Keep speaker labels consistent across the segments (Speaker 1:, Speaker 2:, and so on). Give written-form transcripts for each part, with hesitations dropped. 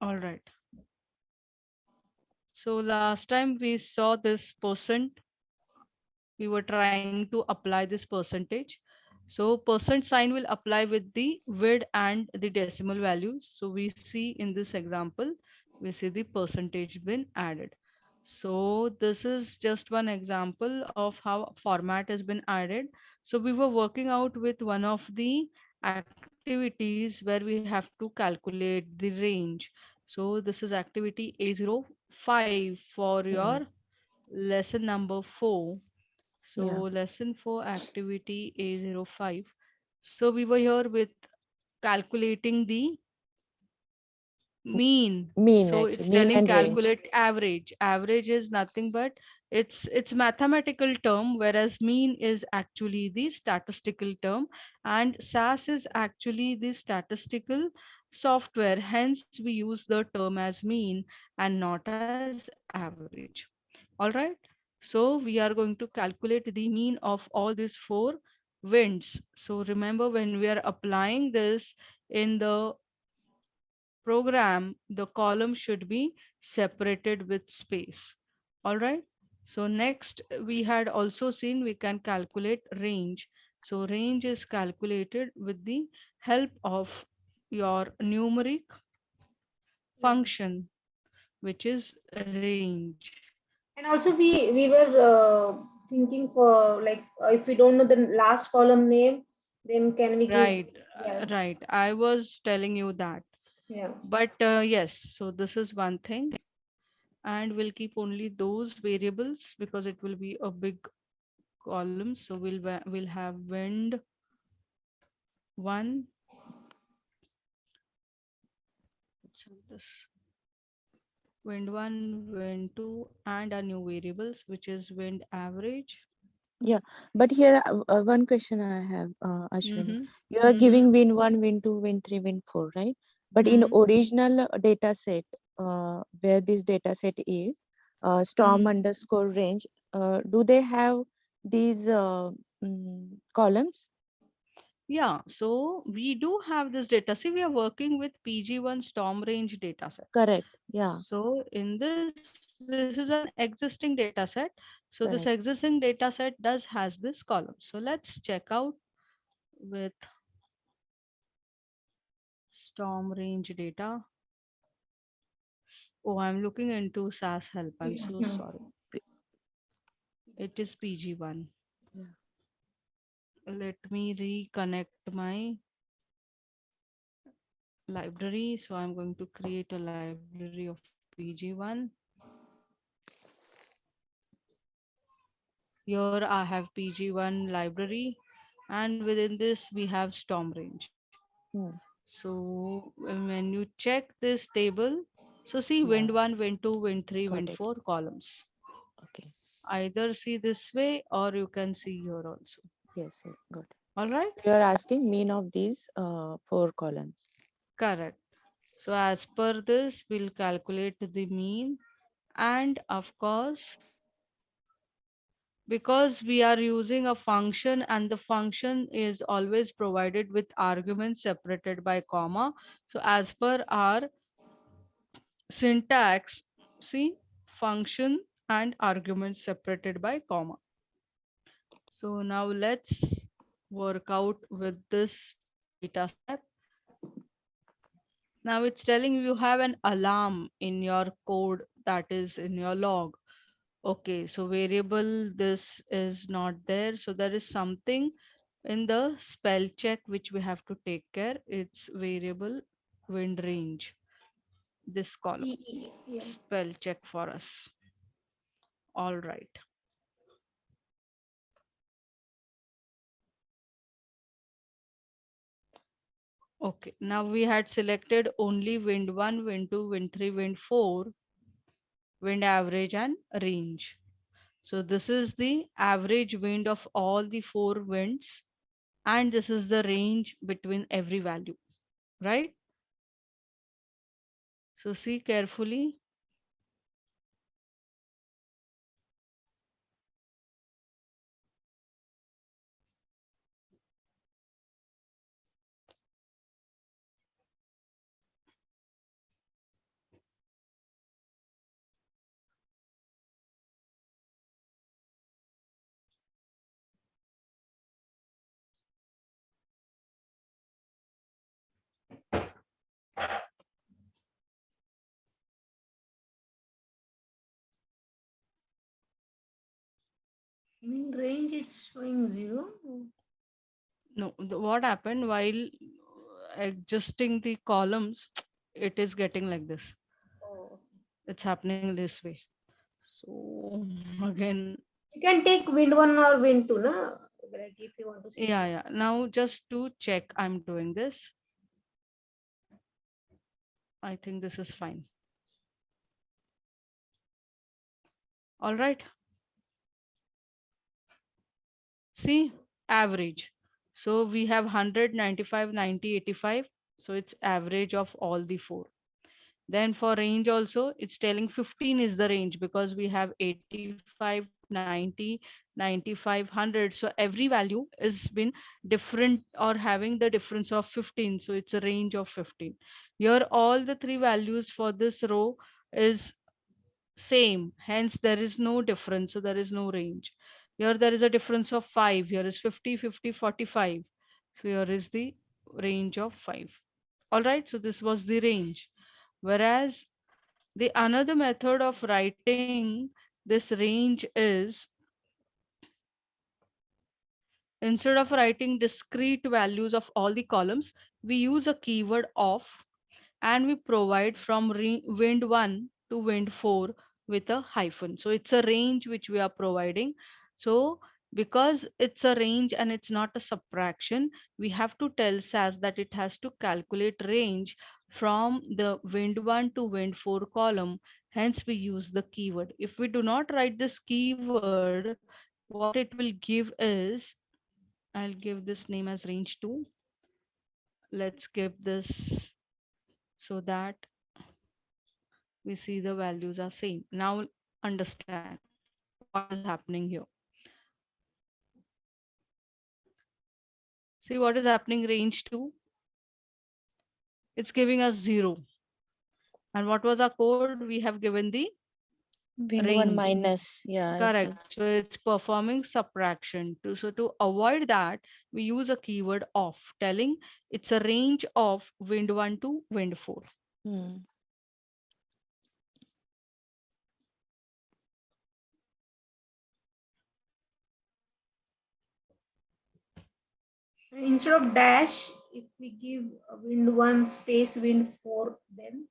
Speaker 1: All right. So last time we saw this percent, we were trying to apply this percentage. So percent sign will apply with the word and the decimal values. So we see in this example, we see the percentage been added. So this is just one example of how format has been added. So we were working out with one of the activities where we have to calculate the range. So this is activity A05 for your
Speaker 2: Hmm.
Speaker 1: lesson number 4. So
Speaker 2: Yeah.
Speaker 1: lesson 4 activity A05. So we were here with calculating the mean.
Speaker 2: Mean
Speaker 1: So
Speaker 2: actually,
Speaker 1: it's
Speaker 2: mean
Speaker 1: telling
Speaker 2: and range.
Speaker 1: calculate average. Average is nothing but it's mathematical term, whereas mean is actually the statistical term, and SAS is actually the statistical software. Hence we use the term as mean and not as average. All right. So we are going to calculate the mean of all these four winds. So remember, when we are applying this in the program, the column should be separated with space. All right. So next we had also seen we can calculate range. So range is calculated with the help of your numeric function, which is range.
Speaker 3: And also we were thinking for like if we don't know the last column name, then can we give?
Speaker 1: Right,
Speaker 3: Yeah,
Speaker 1: right. I was telling you that.
Speaker 3: yeah.
Speaker 1: But yes, so this is one thing, and we'll keep only those variables because it will be a big column. So we'll have wind one, so this wind one, wind two, and our new variables, which is wind average.
Speaker 2: Yeah, but here one question I have, Ashwini.
Speaker 1: Mm-hmm.
Speaker 2: You are
Speaker 1: Mm-hmm.
Speaker 2: giving win one, win two, win three, win four, right? But in
Speaker 1: Mm-hmm.
Speaker 2: original data set, where this data set is, storm
Speaker 1: Mm-hmm.
Speaker 2: underscore range, do they have these columns?
Speaker 1: Yeah, so we do have this data. See, we are working with PG1 storm range data set.
Speaker 2: Correct. Yeah,
Speaker 1: So in this is an existing data set. So this
Speaker 2: correct.
Speaker 1: existing data set does has this column. So let's check out with storm range data. Oh, I'm looking into SAS help. I'm so
Speaker 3: Mhm.
Speaker 1: sorry. It is PG1.
Speaker 2: Yeah.
Speaker 1: Let me reconnect my library. So I'm going to create a library of PG1. Here I have PG1 library, and within this we have storm range.
Speaker 2: Hmm.
Speaker 1: So when you check this table, so see wind
Speaker 2: Yeah,
Speaker 1: 1, wind 2, wind 3,
Speaker 2: got
Speaker 1: wind
Speaker 2: it.
Speaker 1: 4 columns.
Speaker 2: Okay.
Speaker 1: Either see this way or you can see here also.
Speaker 2: Yes, yes, got it.
Speaker 1: All right?
Speaker 2: You are asking mean of these four columns.
Speaker 1: Correct. So as per this, we'll calculate the mean, and of course, because we are using a function and the function is always provided with arguments separated by comma. So as per our syntax, see function and arguments separated by comma. So now let's work out with this data set. Now it's telling you have an alarm in your code, that is in your log. Okay, so variable this is not there. So there is something in the spell check which we have to take care. It's variable wind range. This column.
Speaker 3: Yeah.
Speaker 1: Spell check for us. All right. Okay. Now we had selected only wind 1, wind 2, wind 3, wind 4, wind average and range. So this is the average wind of all the four winds, and this is the range between every value, right? So see carefully.
Speaker 3: In range, it's showing 0.
Speaker 1: No, what happened while adjusting the columns, it is getting like this.
Speaker 3: Oh.
Speaker 1: It's happening this way. So again,
Speaker 3: You can take wind 1 or wind 2, na? Like if you want to see
Speaker 1: yeah,
Speaker 3: that.
Speaker 1: yeah. Now just to check, I'm doing this. I think this is fine. All right. See, average. So we have 100, 95, 90, 85. So it's average of all the four. Then for range also, it's telling 15 is the range because we have 85, 90, 95, 100. So every value is been different or having the difference of 15. So it's a range of 15. Here all the three values for this row is same, hence there is no difference, so there is no range. Here there is a difference of 5, here is 50, 50, 45. So here is the range of 5. All right, so this was the range. Whereas the another method of writing this range is, instead of writing discrete values of all the columns, we use a keyword of, and we provide from wind 1 to wind 4 with a hyphen. So it's a range which we are providing. So because it's a range and it's not a subtraction, we have to tell SAS that it has to calculate range from the wind 1 to wind 4 column. Hence we use the keyword. If we do not write this keyword, what it will give is, I'll give this name as range 2. Let's give this so that we see the values are same. Now understand what is happening here. See what is happening range 2. It's giving us 0. And what was our code? We have given the
Speaker 2: Wind 1
Speaker 1: range.
Speaker 2: minus. Yeah, it
Speaker 1: Correct.
Speaker 2: was.
Speaker 1: So it's performing subtraction. To avoid that, we use a keyword of, telling it's a range of wind 1 to wind 4.
Speaker 2: Hmm.
Speaker 3: Instead of dash, if we give wind 1 space wind 4, then,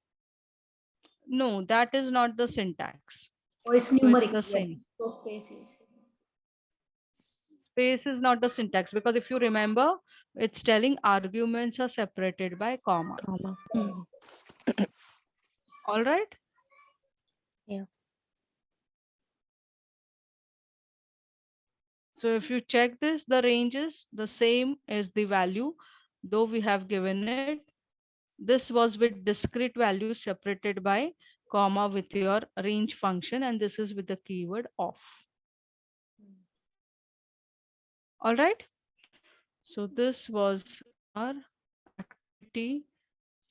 Speaker 1: No, that is not the syntax.
Speaker 3: or it's
Speaker 1: So it's
Speaker 3: numeric.
Speaker 1: the
Speaker 3: Yeah.
Speaker 1: same.
Speaker 3: So space is.
Speaker 1: Space is not the syntax because if you remember, it's telling arguments are separated by comma.
Speaker 2: Comma. Hmm.
Speaker 1: All right.
Speaker 2: Yeah.
Speaker 1: So if you check this, the range is the same as the value, though we have given it. This was with discrete values separated by comma with your range function, and this is with the keyword of. All right. So this was our activity.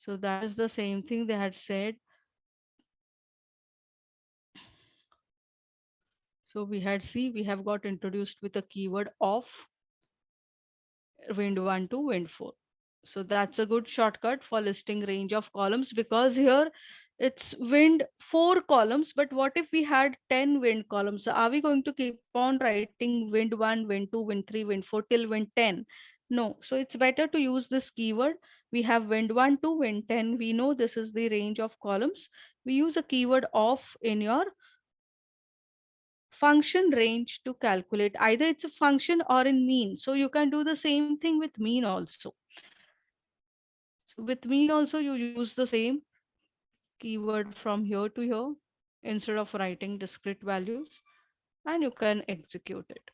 Speaker 1: So that is the same thing they had said. So we have got introduced with a keyword of wind 1 to wind 4. So that's a good shortcut for listing range of columns, because here it's wind 4 columns, but what if we had 10 wind columns? So are we going to keep on writing wind 1, wind 2, wind 3, wind 4 till wind 10? No. So it's better to use this keyword. We have wind 1 to wind 10. We know this is the range of columns. We use a keyword of in your function range to calculate. Either it's a function or in mean. So you can do the same thing with mean also. So with mean also you use the same keyword from here to here instead of writing discrete values, and you can execute it.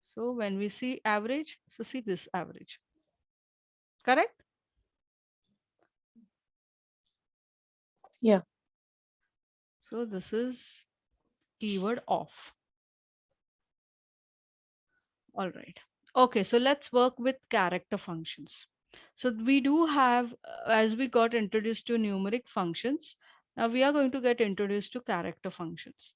Speaker 1: So when we see average, so see this average, correct?
Speaker 2: Yeah.
Speaker 1: So this is keyword of. All right. Okay, so let's work with character functions. So we do have, as we got introduced to numeric functions, now we are going to get introduced to character functions.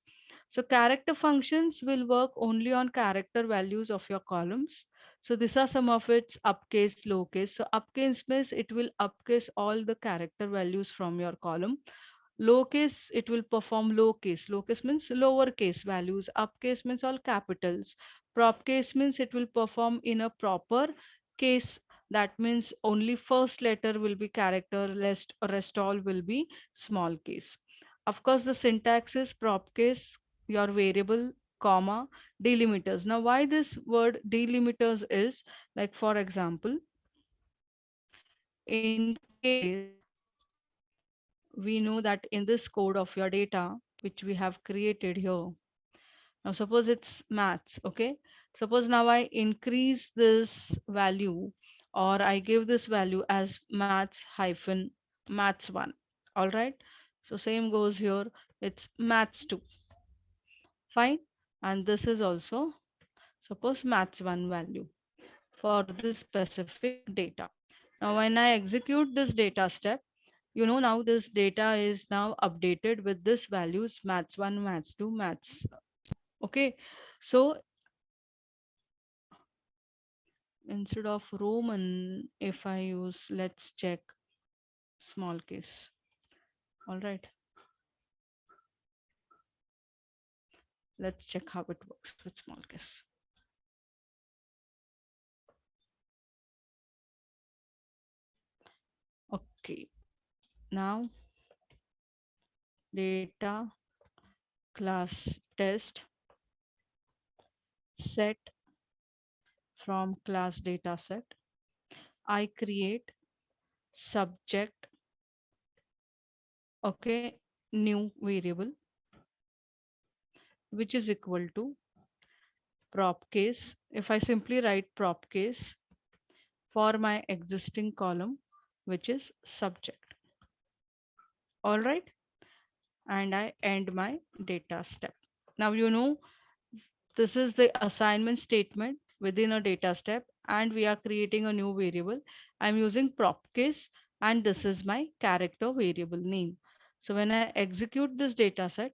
Speaker 1: So character functions will work only on character values of your columns. So these are some of its upcase, lowercase. So upcase means it will upcase all the character values from your column. Lowercase, it will perform lowercase. Lowercase means lowercase values. Upcase means all capitals. Prop case means it will perform in a proper case. That means only first letter will be character, rest all will be small case. Of course, the syntax is prop case, your variable, comma, delimiters. Now, why this word delimiters is, like, for example, in case we know that in this code of your data, which we have created here, now suppose it's maths, okay? Suppose now I increase this value or I give this value as maths hyphen maths 1. All right. So same goes here. It's maths 2. Fine. And this is also suppose maths 1 value for this specific data. Now when I execute this data step, now this data is now updated with this values maths 1, maths 2, maths. Okay. So instead of Roman, if I use, let's check small case. All right, let's check how it works with small case. Okay, now data class test set from class data set. I create subject, okay, new variable, which is equal to prop case. If I simply write prop case for my existing column, which is subject. All right, and I end my data step. Now this is the assignment statement within a data step, and we are creating a new variable. I'm using prop case, and this is my character variable name. So when I execute this data set,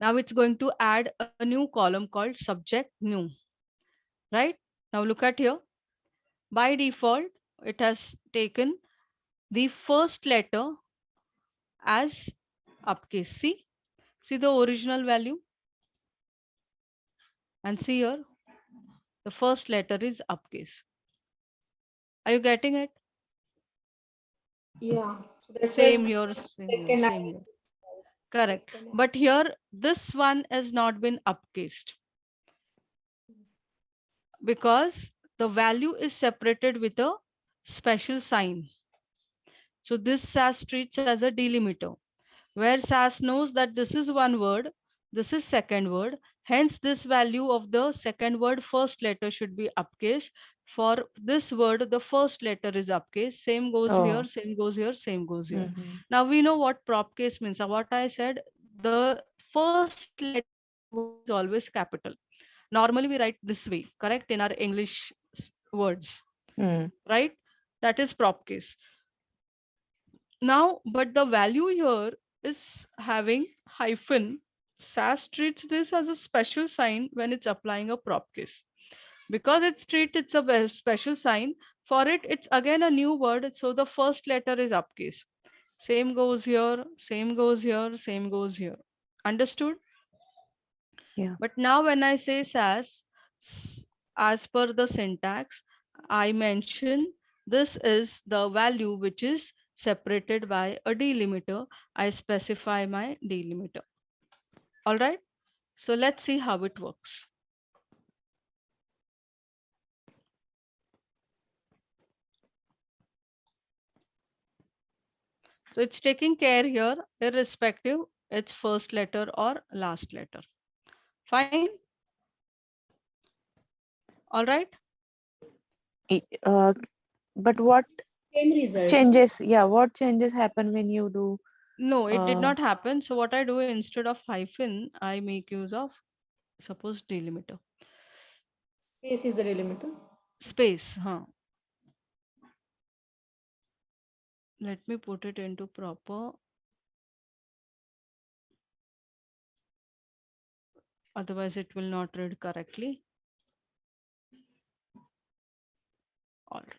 Speaker 1: now it's going to add a new column called subject new, right? Now look at here. By default, it has taken the first letter as uppercase. See the original value, and see here the first letter is uppercase. Are you getting it?
Speaker 3: Yeah. So that's why
Speaker 1: Same here, same here,
Speaker 3: second I
Speaker 1: same here. Correct.
Speaker 3: second
Speaker 1: But here, this one has not been upcased because the value is separated with a special sign. So this SAS treats as a delimiter, where SAS knows that this is one word, this is second word. Hence, this value of the second word first letter should be upcase. For this word, the first letter is upcase. Same goes here,
Speaker 2: Oh.
Speaker 1: same goes here, same goes here.
Speaker 2: Mm-hmm.
Speaker 1: Now we know what prop case means. What I said, the first letter of the word is always capital. Normally we write this way, correct, in our English words,
Speaker 2: Mm.
Speaker 1: right? That is prop case. Now, but the value here is having hyphen. SAS treats this as a special sign when it's applying a prop case. Because it's a special sign, for it, it's again a new word. So the first letter is upcase. Same goes here, same goes here, same goes here. Understood?
Speaker 2: Yeah.
Speaker 1: But now when I say SAS, as per the syntax, I mention this is the value which is separated by a delimiter. I specify my delimiter. All right. So let's see how it works. So it's taking care here, irrespective it's first letter or last letter. Fine. All right.
Speaker 2: I- Uh, but what
Speaker 3: same result.
Speaker 2: changes? Yeah, what changes happen when you do?
Speaker 1: No, it did
Speaker 2: Uh,
Speaker 1: not happen. So what I do instead of hyphen, I make use of suppose delimiter.
Speaker 3: Space is the delimiter.
Speaker 1: Space, huh? Let me put it into proper Otherwise it will not read correctly. All right.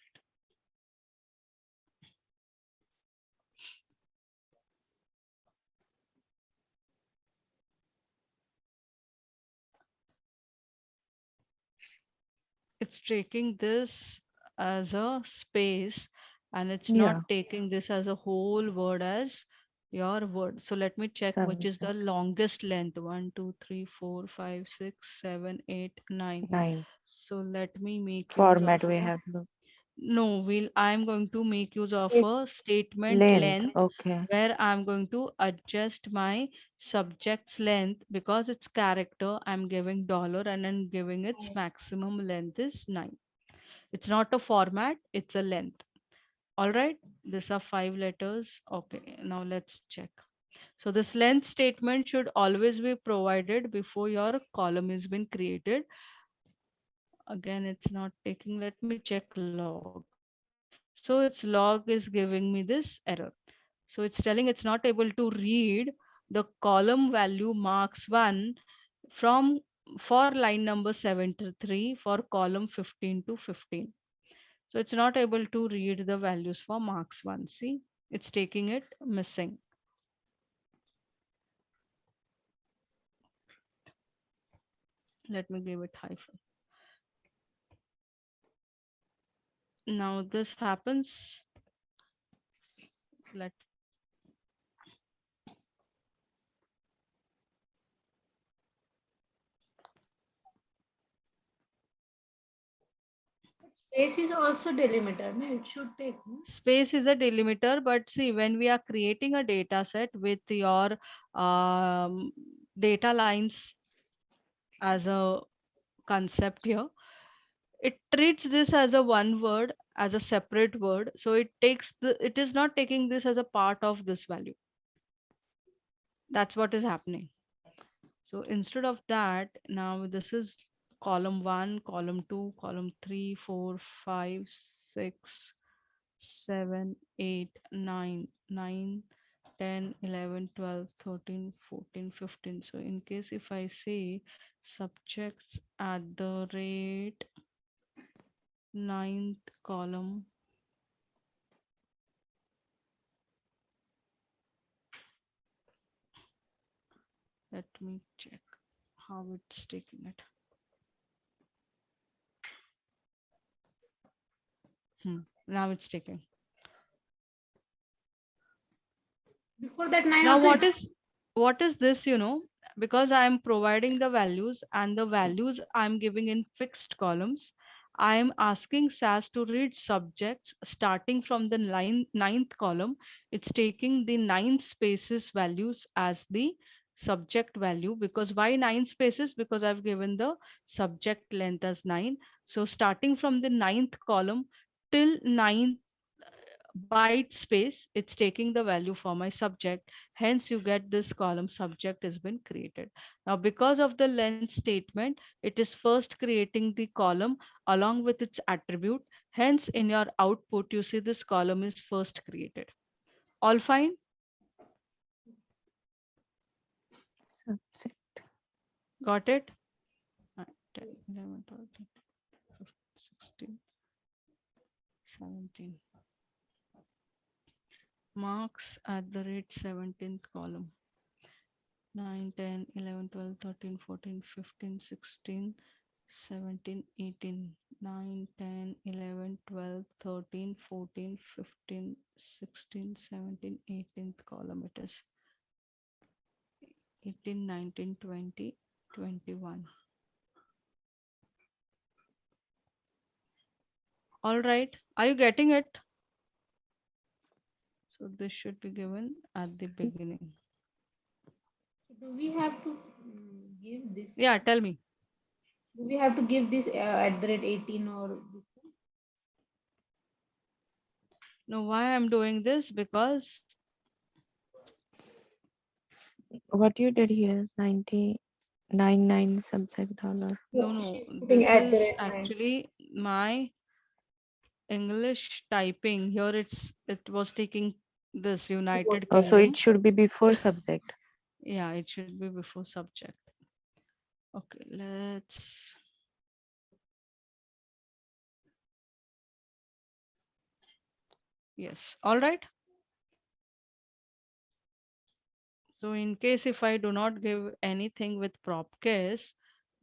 Speaker 1: It's taking this as a space and it's not
Speaker 2: Yeah,
Speaker 1: taking this as a whole word as your word. So let me check which is the
Speaker 2: subject.
Speaker 1: longest length. 1, 2, 3, 4, 5, 6, 7, 8, 9.
Speaker 2: 9.
Speaker 1: So let me make use of
Speaker 2: Format we
Speaker 1: a
Speaker 2: have looked.
Speaker 1: no, I'm going to make use of
Speaker 3: Yes.
Speaker 1: a statement
Speaker 2: Length.
Speaker 1: length
Speaker 2: Okay.
Speaker 1: where I'm going to adjust my subject's length because it's character. I'm giving dollar and I'm giving its maximum length is 9. It's not a format, it's a length. All right, these are 5 letters. Okay, now let's check. So this length statement should always be provided before your column is been created. Again, it's not taking. Let me check log. So its log is giving me this error. So it's telling it's not able to read the column value marks 1 from for line number 73 for column 15 to 15. So it's not able to read the values for marks 1. See, it's taking it missing. Let me give it hyphen. Now this happens. Let
Speaker 3: Space is also delimiter. No? It should take. No?
Speaker 1: space is a delimiter, but see, when we are creating a data set with your data lines as a concept here, it treats this as a one word, as a separate word. So it is not taking this as a part of this value. That's what is happening. So instead of that, now this is column 1, column 2, column 3, 4, 5, 6, 7, 8, 9, 9, 10, 11, 12, 13, 14, 15. So in case if I say subjects at the rate ninth column, let me check how it's taking it. Now it's taking.
Speaker 3: Before that 9
Speaker 1: Now
Speaker 3: also.
Speaker 1: what is this, because I am providing the values and the values I'm giving in fixed columns, I am asking SAS to read subjects starting from the ninth column. It's taking the 9 spaces values as the subject value. Because why 9 spaces? Because I've given the subject length as 9. So starting from the ninth column till 9 byte space, it's taking the value for my subject. Hence, you get this column subject has been created. Now, because of the length statement, it is first creating the column along with its attribute. Hence, in your output, you see this column is first created. All fine?
Speaker 2: Subject.
Speaker 1: Got it? 9, 10, 11, 12, 13, 15, 16, 17. Marks at the rate 17th column. 9, 10, 11, 12, 13, 14, 15, 16, 17, 18, 9, 10, 11, 12, 13, 14, 15, 16, 17, 18th column it is. 18, 19, 20, 21. All right. Are you getting it? So this should be given at the beginning.
Speaker 3: Do we have to give this?
Speaker 1: Yeah, tell me.
Speaker 3: Do we have to give this at the rate 18 or this one?
Speaker 1: Now, why I'm doing this? Because
Speaker 2: What you did here is 99 subject dollar.
Speaker 1: no,
Speaker 3: No,
Speaker 1: no,
Speaker 3: she's putting
Speaker 1: this
Speaker 3: at the
Speaker 1: is
Speaker 3: rate 9.
Speaker 1: actually my English typing. Here it was taking this
Speaker 3: Keyboard.
Speaker 1: United
Speaker 2: Oh, so it
Speaker 1: Kingdom.
Speaker 2: should be before subject.
Speaker 1: Yeah, it should be before subject. Okay, let's. Yes, all right. So in case if I do not give anything with prop case,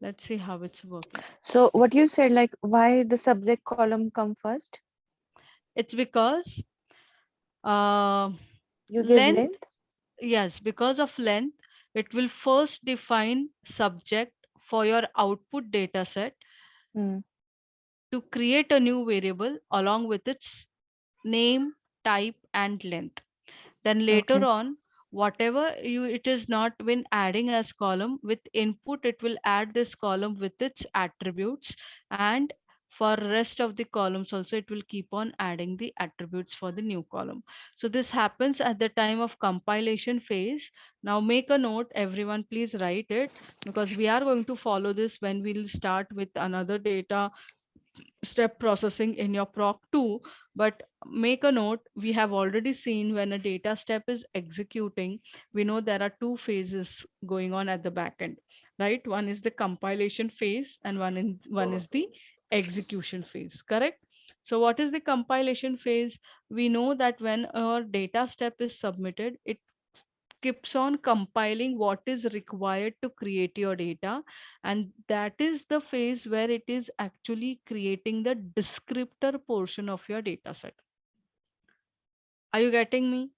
Speaker 1: let's see how it's working.
Speaker 2: So what you said, like why the subject column come first?
Speaker 1: It's because uh,
Speaker 2: You give
Speaker 1: length,
Speaker 2: length.
Speaker 1: yes, because of length, it will first define subject for your output data set
Speaker 2: Hmm.
Speaker 1: to create a new variable along with its name, type, and length. Then later
Speaker 2: Okay.
Speaker 1: on, whatever you it is not been adding as column with input, it will add this column with its attributes, and for rest of the columns also it will keep on adding the attributes for the new column. So this happens at the time of compilation phase. Now make a note, everyone, please write it, because we are going to follow this when we'll start with another data step processing in your proc 2. But make a note, we have already seen when a data step is executing, we know there are two phases going on at the back end, right? One is the compilation phase and one is the execution phase, correct? So what is the compilation phase? We know that when a data step is submitted, it keeps on compiling what is required to create your data, and that is the phase where it is actually creating the descriptor portion of your data set. Are you getting me?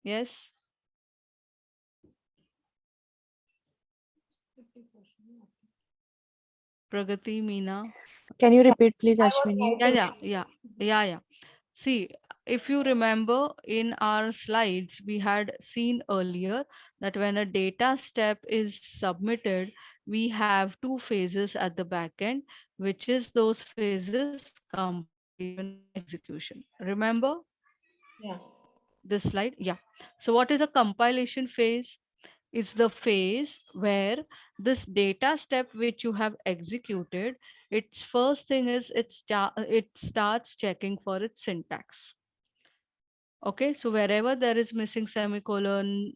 Speaker 1: Yes, Pragati, Meena.
Speaker 2: Can you repeat, please,
Speaker 3: I was
Speaker 2: Ashwini?
Speaker 1: Yeah,
Speaker 3: writing.
Speaker 1: yeah, yeah, yeah, yeah. See, if you remember in our slides, we had seen earlier that when a data step is submitted, we have two phases at the back end, which is those phases compilation and execution. Remember
Speaker 3: Yeah.
Speaker 1: this slide? Yeah. So what is a compilation phase? It's the phase where this data step which you have executed, its first thing is it starts checking for its syntax. Okay, so wherever there is missing semicolon,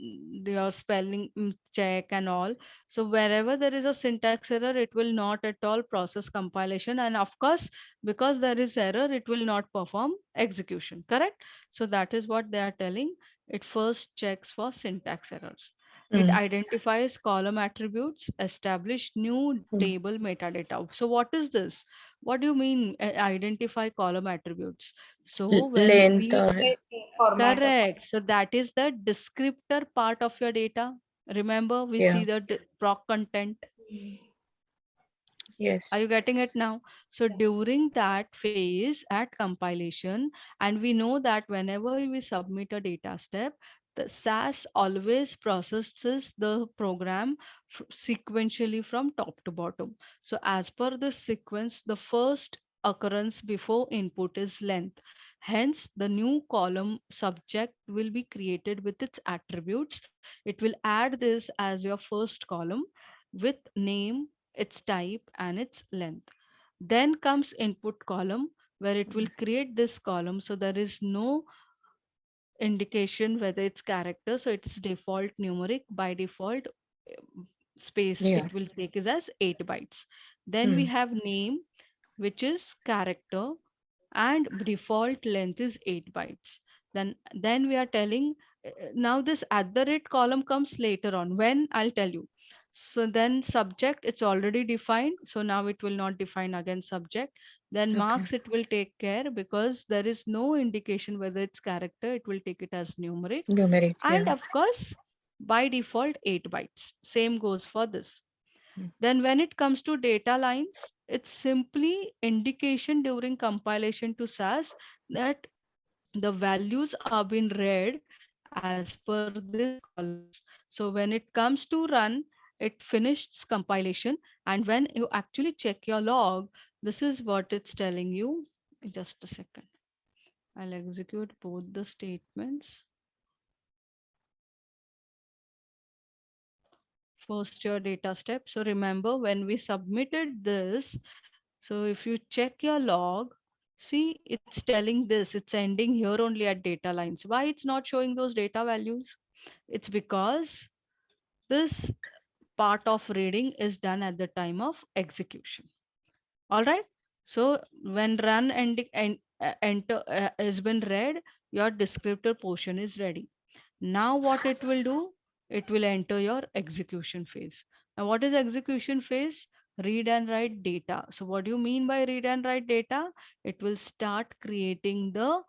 Speaker 1: your spelling check and all. So wherever there is a syntax error, it will not at all process compilation. And of course, because there is error, it will not perform execution, correct? So that is what they are telling. It first checks for syntax errors. It
Speaker 4: Mm,
Speaker 1: identifies column attributes, establish new
Speaker 4: mm.
Speaker 1: table metadata. So what is this? What do you mean identify column attributes? So when
Speaker 4: Length
Speaker 1: we
Speaker 4: or
Speaker 3: Format of.
Speaker 1: correct. So that is the descriptor part of your data. Remember, we
Speaker 4: yeah,
Speaker 1: see the proc content. Are
Speaker 4: yes.
Speaker 1: you getting it now? So
Speaker 3: Yeah.
Speaker 1: during that phase at compilation, and we know that whenever we submit a data step, the SAS always processes the program sequentially from top to bottom. So as per this sequence, the first occurrence before input is length. Hence, the new column subject will be created with its attributes. It will add this as your first column with name, its type, and its length. Then comes input column where it will create this column. So there is no indication whether it's character. So it's default numeric by default space
Speaker 4: Yeah.
Speaker 1: it will take is as 8 bytes. Then we
Speaker 4: Mm.
Speaker 1: have name, which is character, and default length is 8 bytes. Then we are telling now this at the rate column comes later on when I'll tell you. So then subject, it's already defined, so now it will not define again subject. Then
Speaker 4: Okay.
Speaker 1: marks, it will take care because there is no indication whether it's character, it will take it as numeric.
Speaker 4: Numeric.
Speaker 1: And
Speaker 4: Yeah.
Speaker 1: of course, by default 8 bytes, same goes for this.
Speaker 4: Mm.
Speaker 1: Then when it comes to data lines, it's simply indication during compilation to SAS that the values are being read as per this columns. So when it comes to run, it finishes compilation, and when you actually check your log, this is what it's telling you. Just a second. I'll execute both the statements. First your data step. So remember when we submitted this, so if you check your log, see it's telling this, it's ending here only at data lines. Why it's not showing those data values? It's because this part of reading is done at the time of execution. All right. So when run and enter has been read, your descriptor portion is ready. Now what it will do? It will enter your execution phase. Now what is execution phase? Read and write data. So what do you mean by read and write data? It will start creating the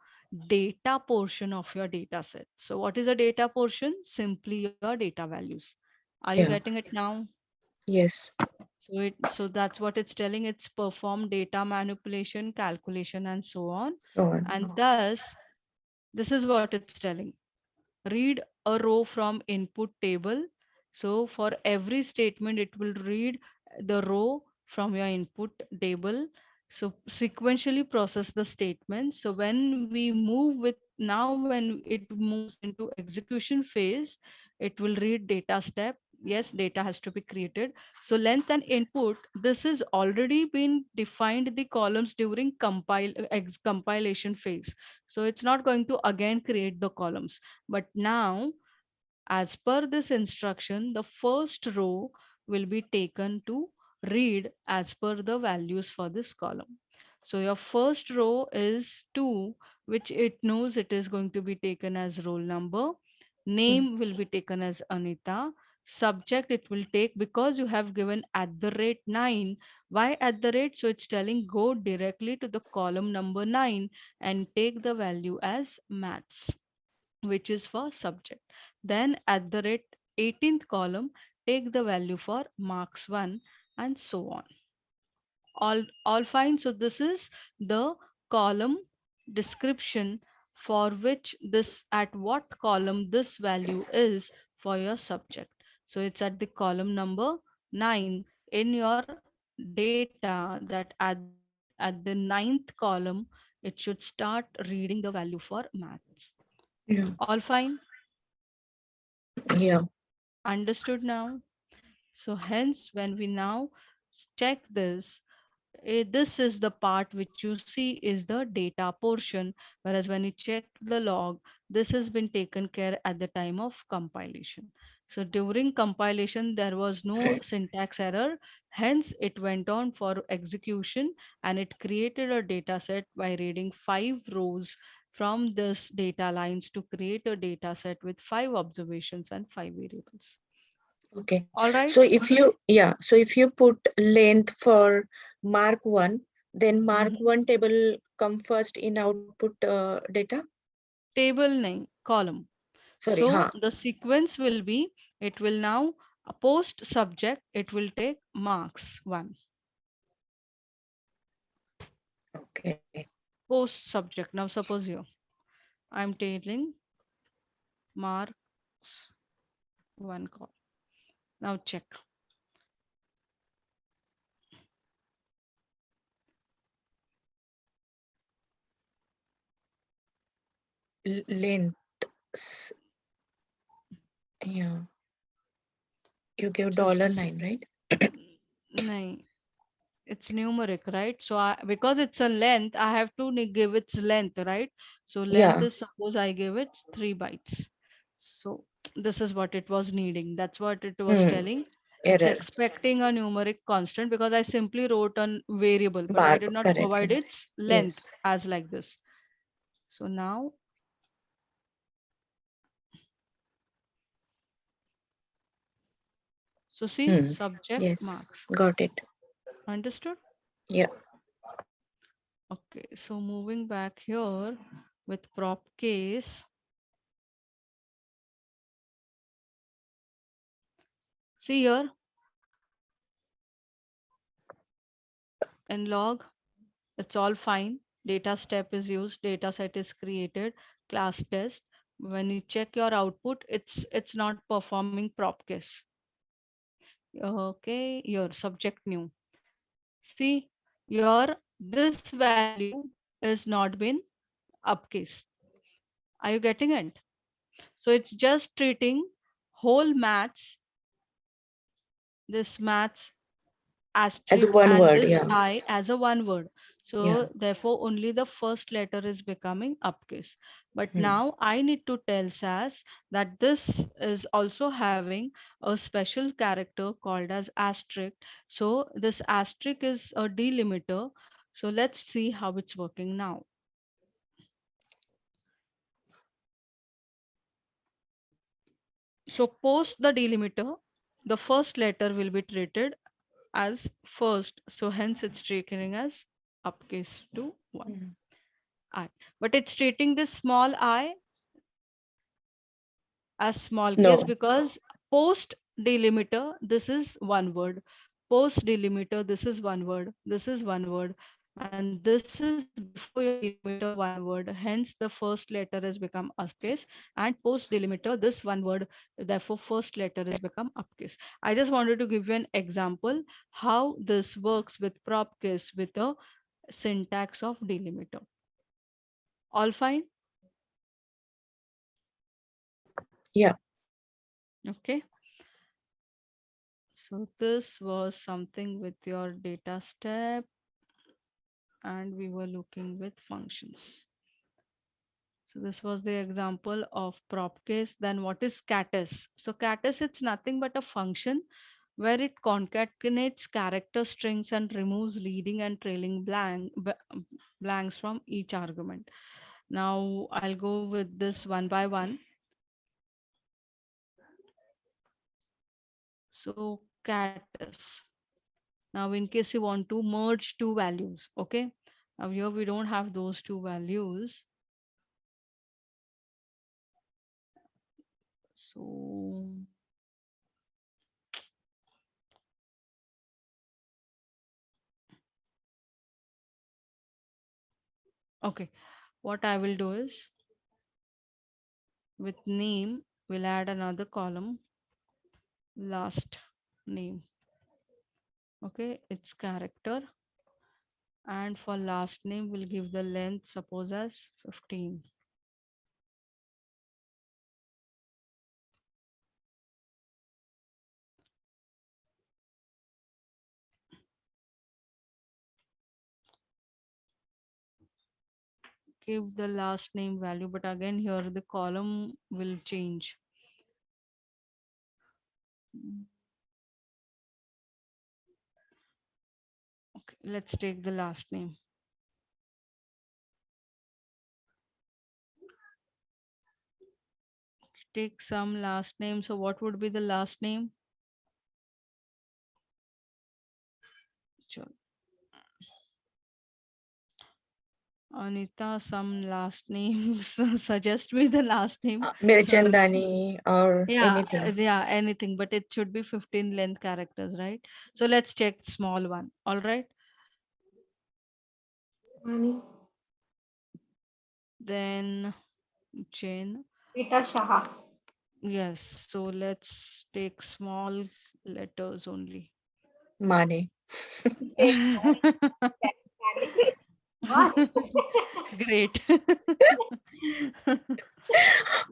Speaker 1: data portion of your data set. So what is a data portion? Simply your data values. Are you
Speaker 4: Yeah.
Speaker 1: getting it now?
Speaker 4: Yes.
Speaker 1: So that's what it's telling. It's perform data manipulation, calculation, and so on.
Speaker 4: So on.
Speaker 1: And thus, this is what it's telling. Read a row from input table. So for every statement, it will read the row from your input table. So sequentially process the statement. So when we move with now, when it moves into execution phase, it will read data step. Yes, data has to be created. So length and input, this is already been defined the columns during compilation phase. So it's not going to again create the columns. But now, as per this instruction, the first row will be taken to read as per the values for this column. So your first row is 2, which it knows it is going to be taken as roll number. Name will be taken as Anita. Subject it will take because you have given at the rate 9. Why at the rate? So it's telling go directly to the column number 9 and take the value as maths, which is for subject. Then at the rate 18th column, take the value for marks 1 and so on. All fine. So this is the column description for which this at what column this value is for your subject. So it's at the column number 9 in your data, that at the ninth column it should start reading the value for maths.
Speaker 4: Yeah.
Speaker 1: All fine.
Speaker 4: Yeah.
Speaker 1: Understood now? So hence, when we now check this, this is the part which you see is the data portion, whereas when you check the log, this has been taken care at the time of compilation. So during compilation, there was no syntax error. Hence, it went on for execution and it created a data set by reading 5 rows from this data lines to create a data set with 5 observations and 5 variables.
Speaker 4: Okay.
Speaker 1: All right.
Speaker 4: So if you put length for mark 1, then mark
Speaker 1: Mhm.
Speaker 4: 1 table come first in output data.
Speaker 1: Table name column.
Speaker 4: Sorry,
Speaker 1: So
Speaker 4: huh.
Speaker 1: the sequence will be, it will now post subject, it will take marks 1.
Speaker 4: Okay.
Speaker 1: Post subject. Now suppose here, I'm telling marks 1 call. Now check.
Speaker 4: Length. s- Yeah. You give
Speaker 1: Just a
Speaker 4: $9,
Speaker 1: second.
Speaker 4: right?
Speaker 1: No, it's numeric, right? So because it's a length, I have to give its length, right? So length
Speaker 4: Yeah.
Speaker 1: is, suppose I give it 3 bytes. So this is what it was needing. That's what it was
Speaker 4: Hmm.
Speaker 1: telling. It's
Speaker 4: Error.
Speaker 1: expecting a numeric constant because I simply wrote a variable, but I
Speaker 4: Bar.
Speaker 1: did not
Speaker 4: Correct.
Speaker 1: provide
Speaker 4: Correct.
Speaker 1: its length
Speaker 4: Yes.
Speaker 1: as like this. So now, so see,
Speaker 4: Hmm.
Speaker 1: subject
Speaker 4: Yes.
Speaker 1: marks.
Speaker 4: Got it.
Speaker 1: Understood?
Speaker 4: Yeah.
Speaker 1: Okay, so moving back here with prop case. See here in log, it's all fine. Data step is used, data set is created, class test. When you check your output, it's not performing prop case. Okay, your subject new. See, your this value is not been upcase. Are you getting it? So it's just treating whole maths, this maths
Speaker 4: As
Speaker 1: asterisk
Speaker 4: one
Speaker 1: and
Speaker 4: word.
Speaker 1: this
Speaker 4: Yeah.
Speaker 1: I as a one word. So
Speaker 4: Yeah.
Speaker 1: therefore only the first letter is becoming uppercase. But
Speaker 4: Hmm.
Speaker 1: now I need to tell SAS that this is also having a special character called as asterisk. So this asterisk is a delimiter. So let's see how it's working now. So post the delimiter, the first letter will be treated as first. So hence it's treating as uppercase to 1
Speaker 4: Hmm.
Speaker 1: I. But it's treating this small I as small case
Speaker 4: No.
Speaker 1: because post delimiter this is one word, post delimiter this is one word, this is one word, and this is before your delimiter one word, hence the first letter has become uppercase, and post delimiter this one word, therefore first letter is become uppercase. I just wanted to give you an example how this works with prop case with a syntax of delimiter. All fine?
Speaker 4: Yeah.
Speaker 1: Okay. So this was something with your data step, and we were looking with functions. So this was the example of prop case. Then what is catus? So catus, it's nothing but a function where it concatenates character strings and removes leading and trailing blanks from each argument. Now I'll go with this one by one. So catus. Now, in case you want to merge two values, okay? Now here we don't have those two values. So, okay, what I will do is with name, we'll add another column, last name. Okay, it's character. And for last name, we'll give the length, suppose as 15. Give the last name value, but again here the column will change. Mm, okay, let's take the last name. Take some last name. So what would be the last name? Sure. Anita, some last name. Suggest me the last name. So
Speaker 4: Mirchandani or
Speaker 1: yeah,
Speaker 4: anything.
Speaker 1: yeah, anything, but it should be 15 length characters, right? So let's check small one. All right.
Speaker 3: Mani.
Speaker 1: Then chain.
Speaker 3: Rita Shaha.
Speaker 1: Yes. So let's take small letters only.
Speaker 4: Mane.
Speaker 3: Okay, sorry. Mani. What?
Speaker 1: Great.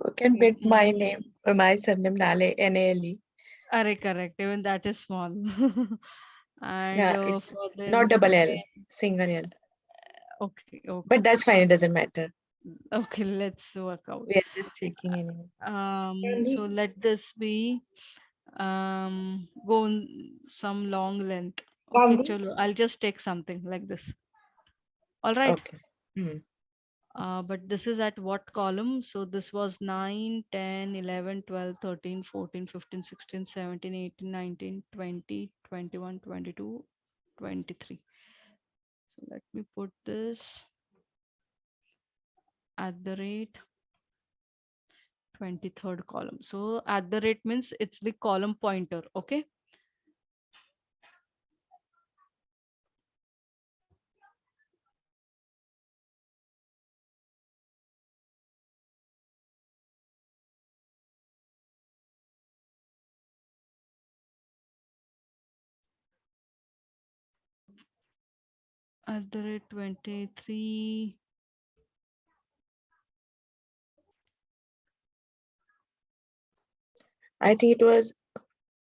Speaker 4: Who can
Speaker 1: Okay.
Speaker 4: bet my name or my surname Nale NALE?
Speaker 1: Correct. Even that is small. And
Speaker 4: Yeah, it's
Speaker 1: for
Speaker 4: not
Speaker 1: then
Speaker 4: double L,
Speaker 1: again,
Speaker 4: single L.
Speaker 1: okay.
Speaker 4: But that's fine, it doesn't matter.
Speaker 1: Okay, let's work out.
Speaker 4: We are just checking anyway.
Speaker 1: So
Speaker 3: Gandhi.
Speaker 1: let this be go on some long length. Okay,
Speaker 3: Gandhi.
Speaker 1: chalo. I'll just take something like this. All right.
Speaker 4: Okay. Hmm.
Speaker 1: But this is at what column? So this was 9, 10, 11, 12, 13, 14, 15, 16, 17, 18, 19, 20, 21, 22, 23. So let me put this at the rate 23rd column. So at the rate means it's the column pointer. Okay. At the rate 23.
Speaker 4: I think it was,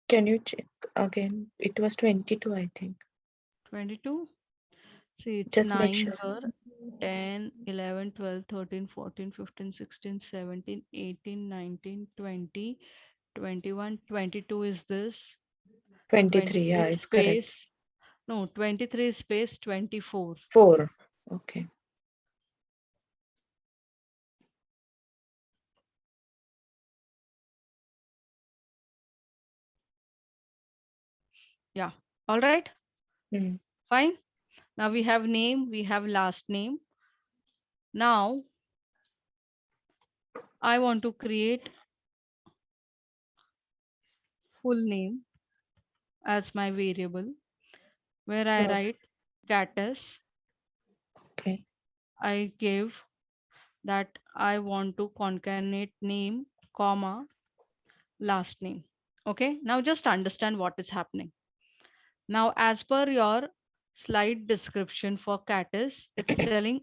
Speaker 4: can you check again? It was 22, I think.
Speaker 1: 22. See, it's
Speaker 4: Just make
Speaker 1: 9
Speaker 4: sure.
Speaker 1: here, 10, 11, 12, 13, 14, 15, 16, 17, 18, 19, 20, 21, 22 is this.
Speaker 4: 23, yeah,
Speaker 1: 23
Speaker 4: it's correct.
Speaker 1: space, no, 23 space 24.
Speaker 4: 4. Okay.
Speaker 1: Yeah. All right.
Speaker 4: Mm.
Speaker 1: Fine. Now we have name, we have last name. Now I want to create full name as my variable where I
Speaker 4: Sure.
Speaker 1: write catus.
Speaker 4: Okay.
Speaker 1: I give that I want to concatenate name, comma, last name. Okay. Now just understand what is happening. Now, as per your slide description for catus, it's telling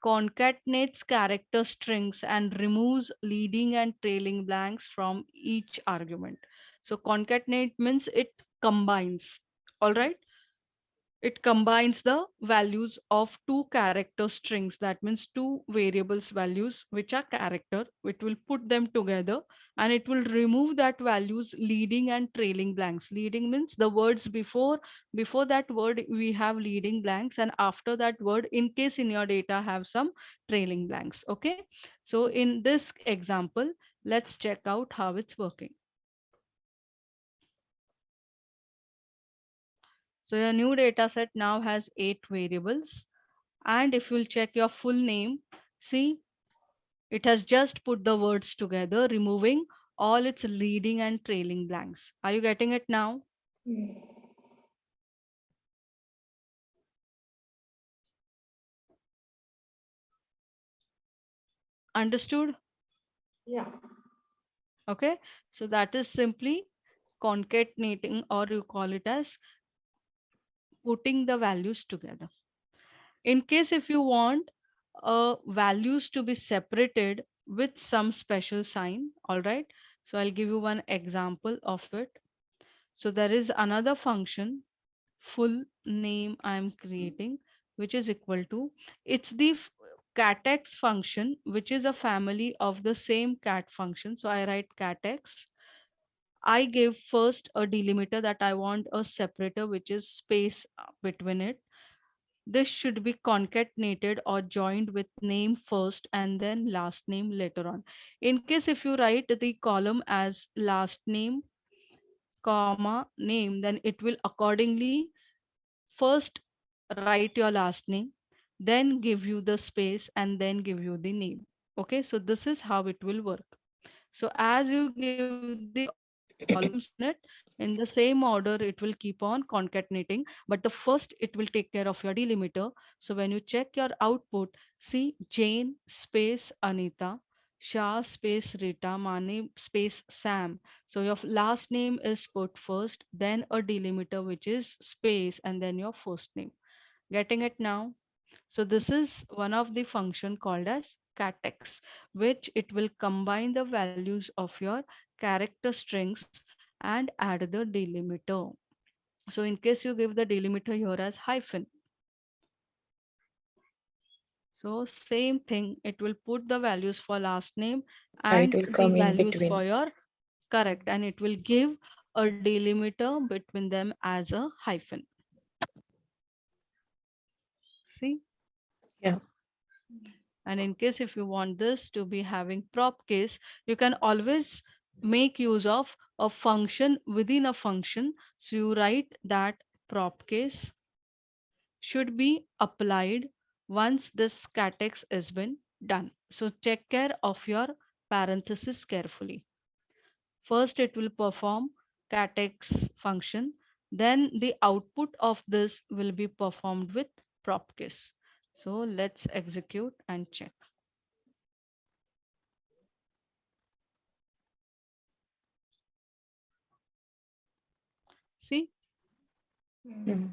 Speaker 1: concatenates character strings and removes leading and trailing blanks from each argument. So concatenate means it combines. All right. It combines the values of two character strings. That means two variables values, which are character. It will put them together and it will remove that values leading and trailing blanks. Leading means the words before that word we have leading blanks, and after that word, in case in your data have some trailing blanks. Okay. So in this example, let's check out how it's working. So your new data set now has 8 variables. And if you'll check your full name, see, it has just put the words together, removing all its leading and trailing blanks. Are you getting it now? Understood?
Speaker 3: Yeah.
Speaker 1: Okay. So that is simply concatenating, or you call it as putting the values together. In case if you want values to be separated with some special sign, all right. So I'll give you one example of it. So there is another function, full name I'm creating, which is equal to, it's the catex function, which is a family of the same cat function. So I write catex. I give first a delimiter that I want a separator, which is space between it. This should be concatenated or joined with name first and then last name later on. In case if you write the column as last name, comma, name, then it will accordingly first write your last name, then give you the space, and then give you the name. Okay, so this is how it will work. So as you give the columns in it, in the same order, it will keep on concatenating. But the first, it will take care of your delimiter. So when you check your output, see Jane space Anita, Shah space Rita, Mane space Sam. So your last name is put first, then a delimiter, which is space, and then your first name. Getting it now? So this is one of the function called as catex, which it will combine the values of your character strings and add the delimiter. So in case you give the delimiter here as hyphen, so same thing, it will put the values for last name
Speaker 4: Yeah, it
Speaker 1: and
Speaker 4: will
Speaker 1: the
Speaker 4: come in
Speaker 1: values
Speaker 4: between.
Speaker 1: for your correct, and it will give a delimiter between them as a hyphen. See?
Speaker 4: Yeah.
Speaker 1: And in case if you want this to be having prop case, you can always make use of a function within a function. So you write that prop case should be applied once this catex has been done. So take care of your parenthesis carefully. First, it will perform catex function. Then the output of this will be performed with prop case. So let's execute and check. See?
Speaker 4: Mm.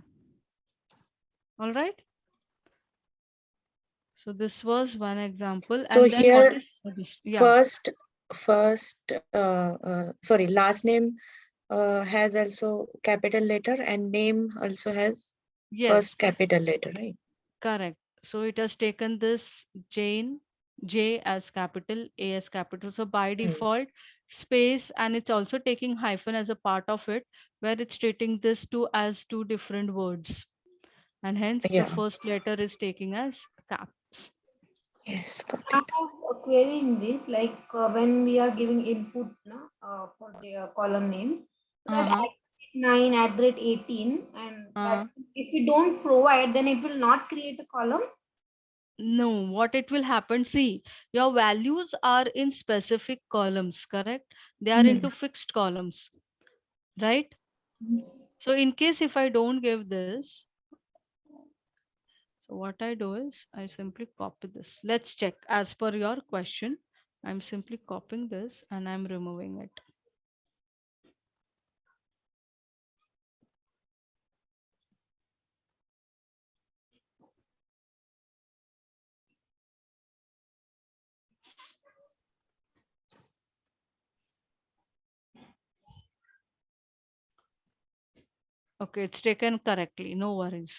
Speaker 1: All right. So this was one example.
Speaker 4: So
Speaker 1: And then what
Speaker 4: here,
Speaker 1: is yeah,
Speaker 4: first, sorry, last name has also capital letter and name also has
Speaker 1: Yes,
Speaker 4: first capital letter, right?
Speaker 1: correct. So it has taken this J as capital, A as capital. So by default, space, and it's also taking hyphen as a part of it, where it's treating this two as two different words. And hence the
Speaker 4: Yeah.
Speaker 1: first letter is taking as caps.
Speaker 4: Yes, got
Speaker 3: I
Speaker 4: it.
Speaker 3: have a query in this, like when we are giving input for the column names, so that
Speaker 1: Uh-huh.
Speaker 3: at 9 at the rate 18, and
Speaker 1: Uh,
Speaker 3: that if we don't provide, then it will not create a column.
Speaker 1: no, what it will happen, see, your values are in specific columns, correct? They are into fixed columns, right? So in case if I don't give this, so what I do is I simply copy this. Let's check as per your question. I'm simply copying this and I'm removing it. Okay, it's taken correctly. No worries.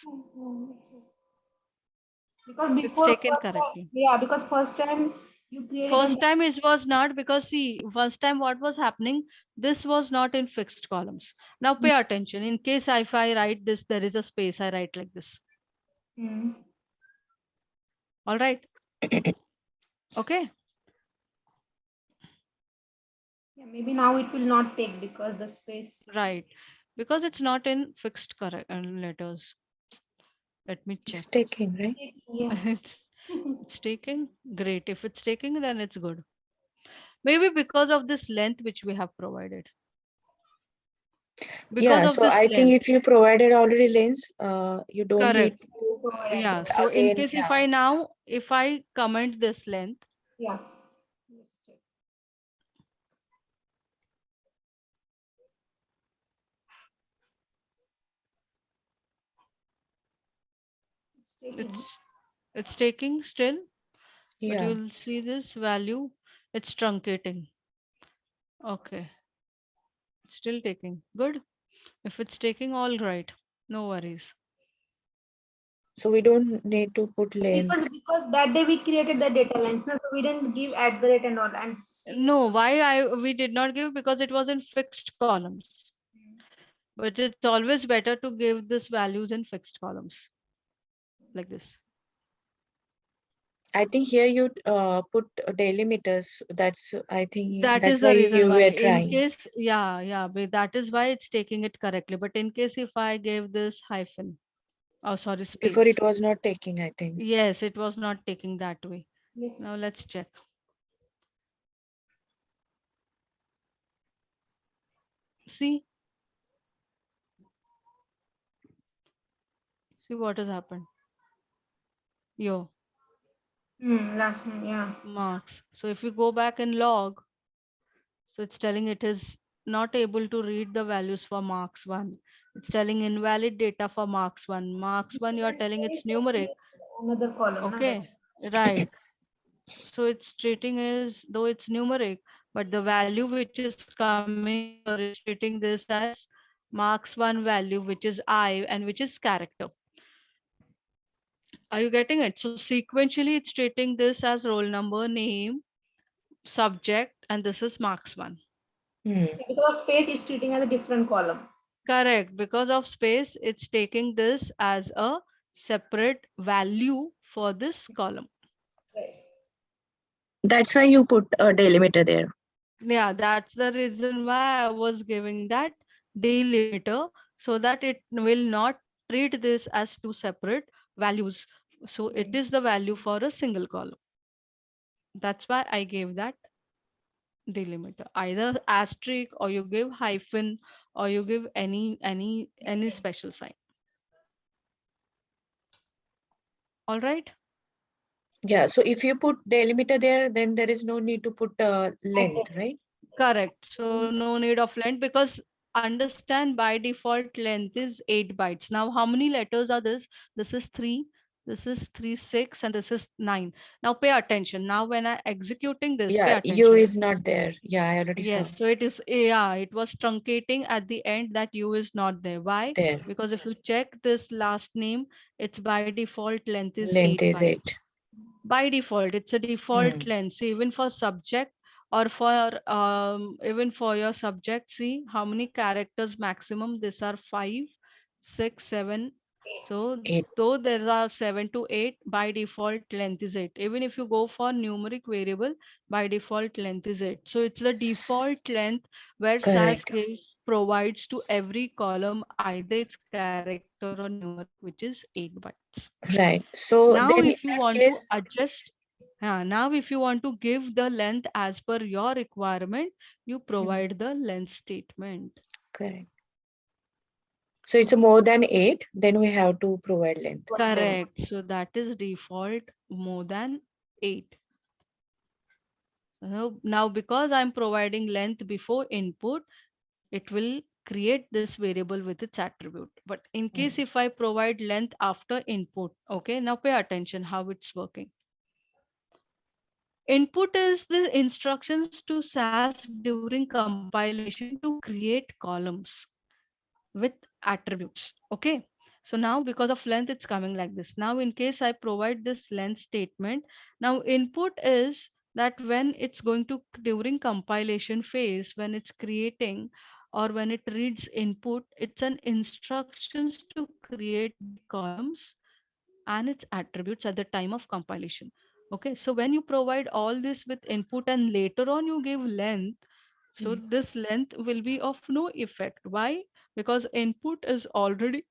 Speaker 3: Because
Speaker 1: It's
Speaker 3: before
Speaker 1: taken
Speaker 3: first time,
Speaker 1: correctly.
Speaker 3: yeah, because first time you created on
Speaker 1: First time it was not, because see, first time what was happening, this was not in fixed columns. Now pay attention. In case if I write this, there is a space, I write like this.
Speaker 3: Mm.
Speaker 1: All right. Okay.
Speaker 3: Yeah, maybe now it will not take because the space.
Speaker 1: Right. Because it's not in fixed correct letters. Let me check.
Speaker 4: It's taking, right?
Speaker 3: Yeah.
Speaker 1: it's it's taking. Great. If it's taking, then it's good. Maybe because of this length which we have provided. Because
Speaker 4: Yeah,
Speaker 1: of
Speaker 4: so
Speaker 1: this
Speaker 4: I think
Speaker 1: length.
Speaker 4: if you provided already lanes, you don't need
Speaker 1: Correct.
Speaker 4: to
Speaker 3: Provide
Speaker 1: Yeah.
Speaker 3: address.
Speaker 1: So in
Speaker 4: again.
Speaker 1: case if
Speaker 4: Yeah.
Speaker 1: I now, if I comment this length,
Speaker 3: Yeah. Let's check. It's taking.
Speaker 1: it's taking still, but
Speaker 4: Yeah.
Speaker 1: you'll see this value, it's truncating. Okay. It's still taking. Good. If it's taking, all right. No worries.
Speaker 4: So we don't need to put length.
Speaker 3: Because that day we created the data lines, no? So we didn't give at the rate and all, and still.
Speaker 1: No, why we did not give, because it was in fixed columns. But it's always better to give this values in fixed columns like this.
Speaker 4: I think here you put delimiters. I think
Speaker 1: That is
Speaker 4: that's
Speaker 1: the
Speaker 4: why
Speaker 1: reason
Speaker 4: you
Speaker 1: why.
Speaker 4: were
Speaker 1: In
Speaker 4: trying.
Speaker 1: case, yeah, but that is why it's taking it correctly. But in case if I gave this hyphen, oh sorry,
Speaker 4: Before
Speaker 1: space.
Speaker 4: it was not taking, I think.
Speaker 1: Yes, it was not taking that way.
Speaker 3: Yeah.
Speaker 1: Now let's check. See, see what has happened. Yo,
Speaker 3: Last name, yeah.
Speaker 1: marks. So if you go back and log, so it's telling it is not able to read the values for marks 1. It's telling invalid data for marks 1. Marks 1, you are telling
Speaker 3: Space
Speaker 1: it's
Speaker 3: they
Speaker 1: numeric.
Speaker 3: create another column, na, that.
Speaker 1: Okay, right. So it's treating as though it's numeric, but the value which is coming here is treating this as marks 1 value, which is I and which is character. Are you getting it? So sequentially, it's treating this as roll number, name, subject, and this is marks 1.
Speaker 4: Hmm.
Speaker 3: Because of space, it's treating as a different column.
Speaker 1: Correct. Because of space, it's taking this as a separate value for this column.
Speaker 3: Right.
Speaker 4: That's why you put a delimiter there.
Speaker 1: Yeah, that's the reason why I was giving that delimiter, so that it will not treat this as two separate values. So it is the value for a single column. That's why I gave that delimiter. Either asterisk, or you give hyphen, or you give any special sign. All right.
Speaker 4: Yeah. So if you put delimiter there, then there is no need to put
Speaker 3: Address.
Speaker 4: length, right?
Speaker 1: Correct. So no need of length, because understand by default length is 8 bytes. Now how many letters are this? This is 3. This is 3, 6, and this is 9. Now pay attention. Now when I executing this, pay
Speaker 4: Yeah, U
Speaker 1: attention.
Speaker 4: is not there. Yeah, I already
Speaker 1: Yes,
Speaker 4: saw
Speaker 1: so it is, yeah, it was truncating at the end that U is not there. Why?
Speaker 4: there.
Speaker 1: Because if you check this last name, it's by default length is
Speaker 4: Length
Speaker 1: 8
Speaker 4: is
Speaker 1: bytes.
Speaker 4: 8.
Speaker 1: By default, it's a default
Speaker 4: Hmm.
Speaker 1: length. So even for subject or for even for your subject, see how many characters maximum. These are 5, 6, 7. So
Speaker 4: 8.
Speaker 1: though there are 7 to 8, by default length is 8. Even if you go for numeric variable, by default length is 8. So it's the default length where SAS
Speaker 4: Correct.
Speaker 1: case provides to every column, either it's character or numeric, which is 8 bytes.
Speaker 4: Right. So
Speaker 1: Now,
Speaker 4: then in
Speaker 1: if you
Speaker 4: that
Speaker 1: want to
Speaker 4: case,
Speaker 1: adjust, now if you want to give the length as per your requirement, you
Speaker 4: hmm,
Speaker 1: provide the length statement.
Speaker 4: correct. So it's more than 8, then we have to provide length.
Speaker 1: Correct. So that is default more than 8. So now because I'm providing length before input, it will create this variable with its attribute. But in case
Speaker 4: Hmm.
Speaker 1: if I provide length after input, okay, now pay attention how it's working. Input is the instructions to SAS during compilation to create columns with attributes. Okay. So now because of length, it's coming like this. Now in case I provide this length statement, now input is that when it's going to during compilation phase, when it's creating or when it reads input, it's an instructions to create the columns and its attributes at the time of compilation. Okay, so when you provide all this with input and later on you give length, so
Speaker 4: Hmm.
Speaker 1: this length will be of no effect. Why? Because input is already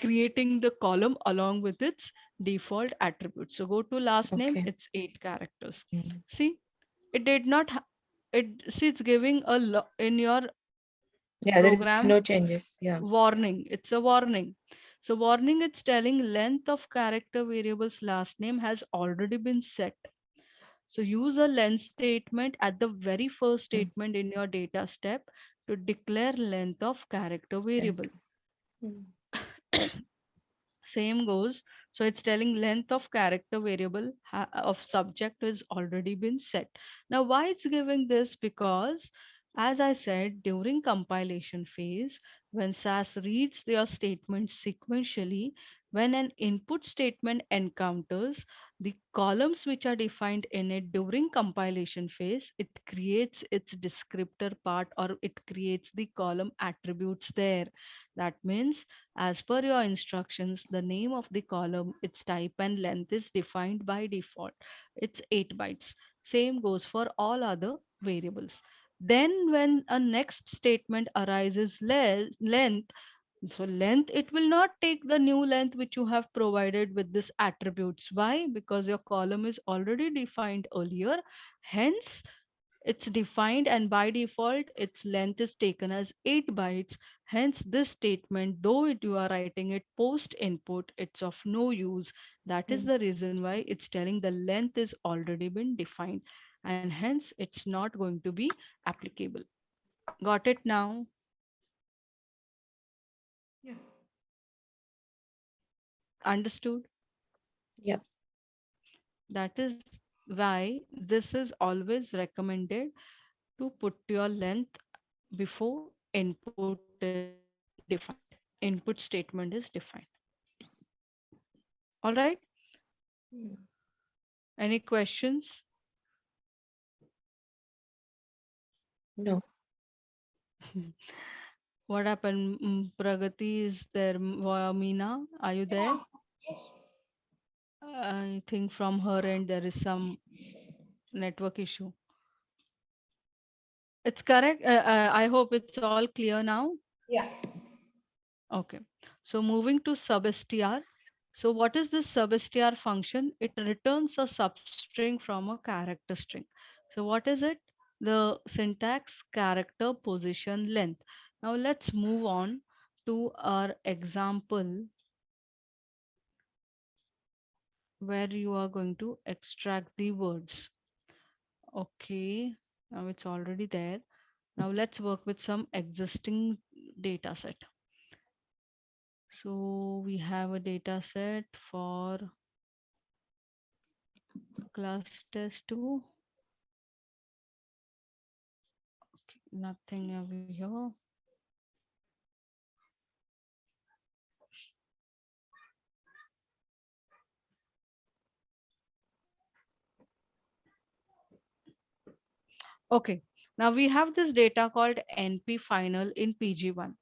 Speaker 1: creating the column along with its default attribute. So go to last name,
Speaker 4: Okay.
Speaker 1: it's 8 characters.
Speaker 4: Hmm.
Speaker 1: See, it did not, it, see, it's giving in your
Speaker 4: Yeah, there is no
Speaker 1: program
Speaker 4: changes. Yeah.
Speaker 1: warning. It's a warning. So warning, it's telling length of character variable's last name has already been set. So use a length statement at the very first
Speaker 4: Hmm.
Speaker 1: statement in your data step to declare length of character variable.
Speaker 4: Correct. Hmm.
Speaker 1: Same goes. So it's telling length of character variable of subject is already been set. Now why it's giving this? Because as I said, during compilation phase, when SAS reads their statements sequentially, when an input statement encounters the columns which are defined in it during compilation phase, it creates its descriptor part or it creates the column attributes there. That means as per your instructions, the name of the column, its type and length is defined by default. It's 8 bytes. Same goes for all other variables. Then when a next statement arises length, so length, it will not take the new length which you have provided with this attributes. Why? Because your column is already defined earlier. Hence, it's defined and by default its length is taken as 8 bytes. Hence this statement, though you are writing it post input, it's of no use. That is
Speaker 4: Hmm.
Speaker 1: the reason why it's telling the length is already been defined and hence it's not going to be applicable. Got it now?
Speaker 3: Yeah.
Speaker 1: Understood?
Speaker 4: Yeah.
Speaker 1: That is why this is always recommended to put your length before input is defined. Input statement is defined. All right.
Speaker 3: Hmm.
Speaker 1: Any questions?
Speaker 4: No.
Speaker 1: What happened? Pragati is there. Meena, are you there?
Speaker 3: Yes.
Speaker 1: I think from her end there is some network issue. It's correct. I hope it's all clear now.
Speaker 3: Yeah.
Speaker 1: Okay. So moving to substr. So what is this substr function? It returns a substring from a character string. So what is it? The syntax character position length. Now let's move on to our example where you are going to extract the words. Okay. Now it's already there. Now let's work with some existing data set. So we have a data set for class test 2. Okay, nothing over here. Okay, now we have this data called NP final in PG1.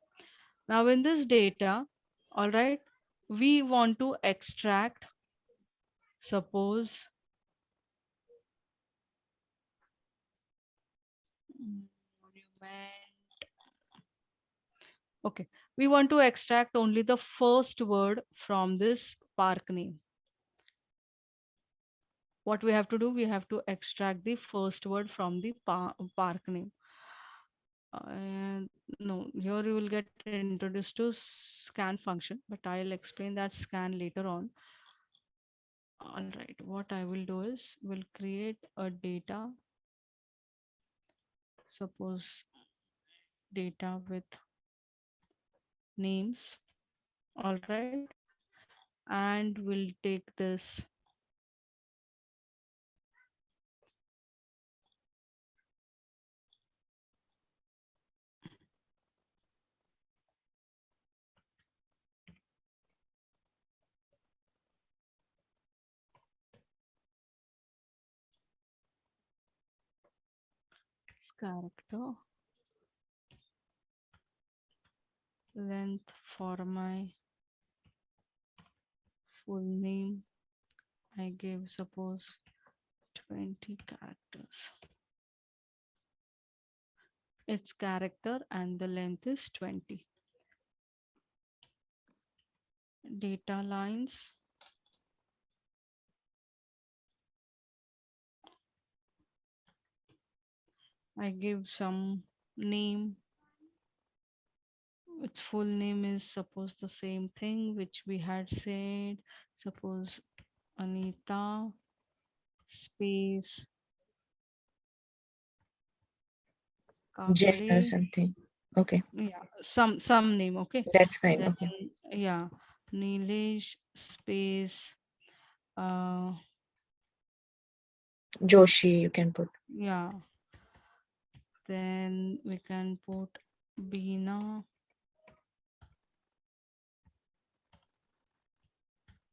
Speaker 1: Now in this data, all right, we want to extract, suppose, monument. Okay, we want to extract only the first word from this park name. What we have to do, we have to extract the first word from the park name. And no, here you will get introduced to scan function, but I'll explain that scan later on. All right, what I will do is we'll create a data, suppose data with names, all right, and we'll take this character length for my full name. I give suppose 20 characters. Its character and the length is 20. Data lines. I give some name. Its full name is suppose the same thing which we had said. Suppose Anita space
Speaker 4: Jen or
Speaker 1: Kakade.
Speaker 4: something. Okay,
Speaker 1: Yeah, some name. Okay.
Speaker 4: that's fine.
Speaker 1: Then
Speaker 4: Okay.
Speaker 1: yeah, Nilesh space uh
Speaker 4: Joshi, you can put.
Speaker 1: yeah. Then we can put Beena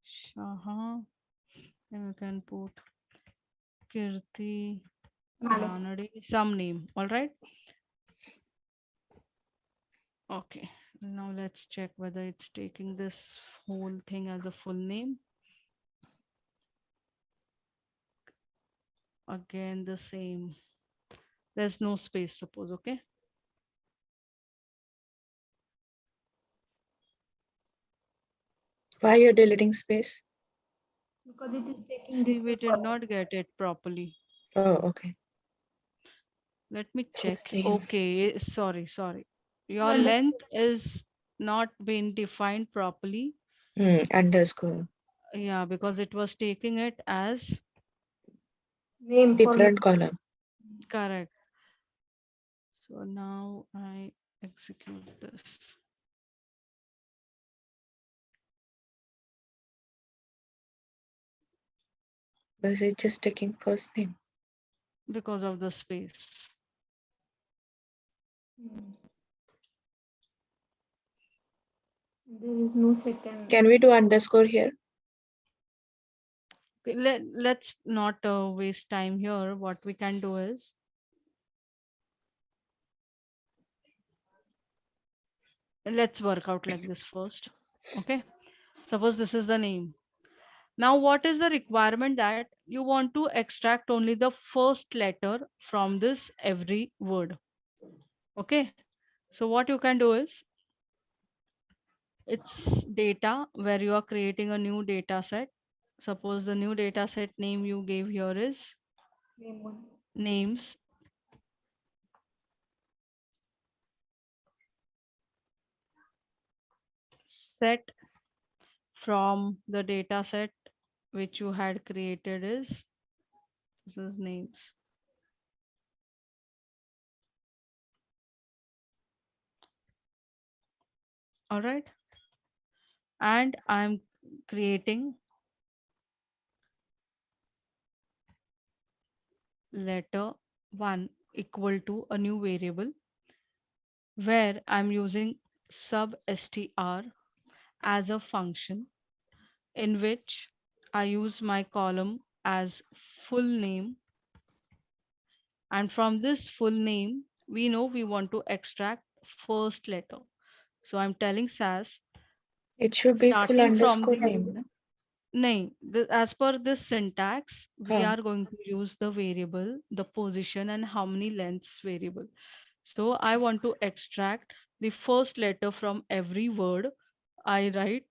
Speaker 1: Shaha. Then we can put Kirti
Speaker 3: Malik.
Speaker 1: Ranade, some name. All right. Okay. Now let's check whether it's taking this whole thing as a full name. Again, the same. There's no space, suppose. Okay.
Speaker 4: Why you're deleting space?
Speaker 3: Because it is taking
Speaker 1: See, we
Speaker 3: different
Speaker 1: did
Speaker 3: colors.
Speaker 1: not get it properly.
Speaker 4: Oh, okay.
Speaker 1: Let me
Speaker 4: Full
Speaker 1: check.
Speaker 4: name.
Speaker 1: Okay. Sorry.
Speaker 3: You
Speaker 1: Your
Speaker 3: understand?
Speaker 1: length is not been defined properly.
Speaker 4: Underscore.
Speaker 1: Yeah, because it was taking it as
Speaker 3: Name for
Speaker 4: Different column.
Speaker 1: correct. So now I execute this
Speaker 4: Because it's just taking first name.
Speaker 1: because of the space.
Speaker 3: there is no second.
Speaker 4: Can we do underscore here?
Speaker 1: Okay, let's not waste time here. What we can do is let's work out like this first. Okay. Suppose this is the name. Now, what is the requirement that you want to extract only the first letter from this every word? Okay. So what you can do is it's data where you are creating a new data set. Suppose the new data set name you gave here is
Speaker 3: Name one.
Speaker 1: names. Set from the data set which you had created is this is names. All right. and I'm creating letter 1 equal to a new variable where I'm using substr as a function in which I use my column as full name, and from this full name we know we want to extract first letter. So I'm telling SAS
Speaker 4: It should be full
Speaker 1: starting from
Speaker 4: underscore
Speaker 1: the
Speaker 4: name, no?
Speaker 1: no, as per this syntax, we
Speaker 4: Huh.
Speaker 1: are going to use the variable, the position, and how many lengths variable. So I want to extract the first letter from every word I write,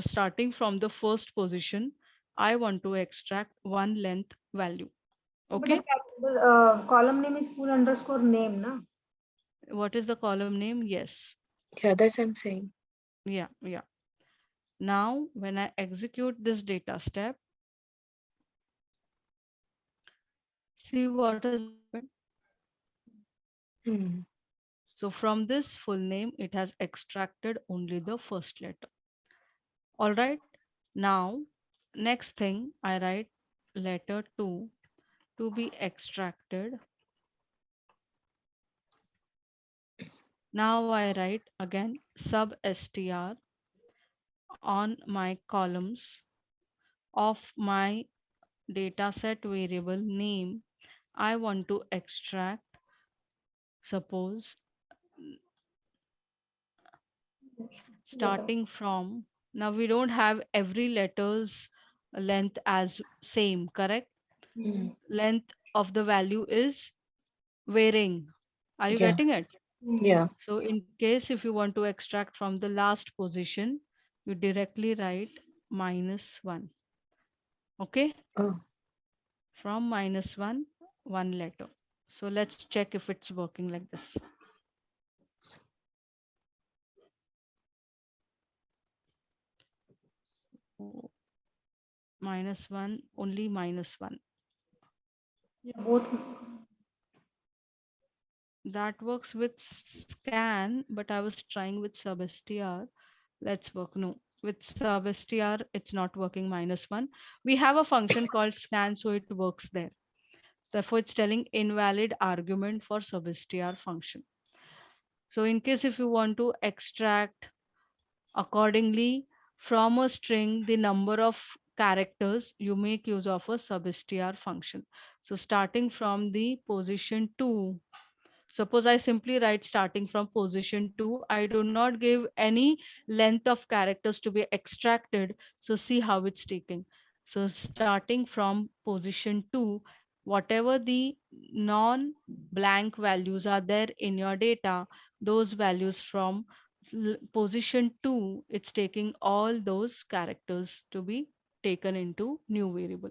Speaker 1: starting from the first position. I want to extract one length value.
Speaker 3: But the,
Speaker 1: Okay.
Speaker 3: column name is full underscore name, na?
Speaker 1: What is the column name? Yes.
Speaker 4: Yeah, that's I'm saying.
Speaker 1: Yeah. Yeah. Now, when I execute this data step, see what has happened.
Speaker 4: Hmm.
Speaker 1: So from this full name, it has extracted only the first letter. All right. Now, next thing I write letter 2 to be extracted. Now I write again sub str on my columns of my dataset variable name. I want to extract, suppose, starting from, now we don't have every letter's length as same, correct?
Speaker 4: Hmm.
Speaker 1: Length of the value is varying. Are you
Speaker 4: Yeah,
Speaker 1: getting it?
Speaker 4: yeah.
Speaker 1: So in case if you want to extract from the last position, you directly write -1. Okay?
Speaker 4: Oh,
Speaker 1: From -1, one letter. So let's check if it's working like this. So, -1, only -1.
Speaker 3: Yeah, both.
Speaker 1: That works with scan, but I was trying with substr. Let's work. No, with substr, it's not working -1. We have a function called scan, so it works there. Therefore, it's telling invalid argument for substr function. So in case if you want to extract accordingly from a string the number of characters, you make use of a substr function. So starting from the position 2, suppose I simply write starting from position 2, I do not give any length of characters to be extracted. So see how it's taking. So starting from position 2, whatever the non-blank values are there in your data, those values from position 2, it's taking all those characters to be taken into new variable.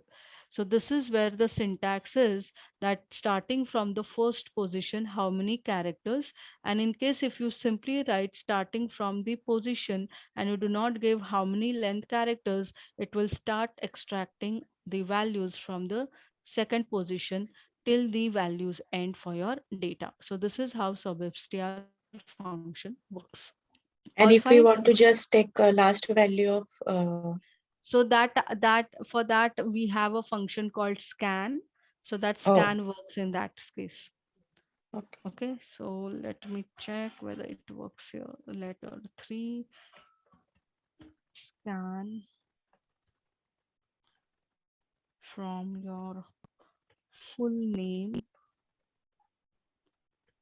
Speaker 1: So this is where the syntax is, that starting from the first position how many characters, and in case if you simply write starting from the position and you do not give how many length characters, it will start extracting the values from the second position till the values end for your data. So this is how substr function works. All fine?
Speaker 4: and if we want to just take a last value of
Speaker 1: So that for that we have a function called scan. So that
Speaker 4: oh,
Speaker 1: scan works in that case.
Speaker 4: okay.
Speaker 1: Okay, so let me check whether it works here. Letter 3, scan from your full name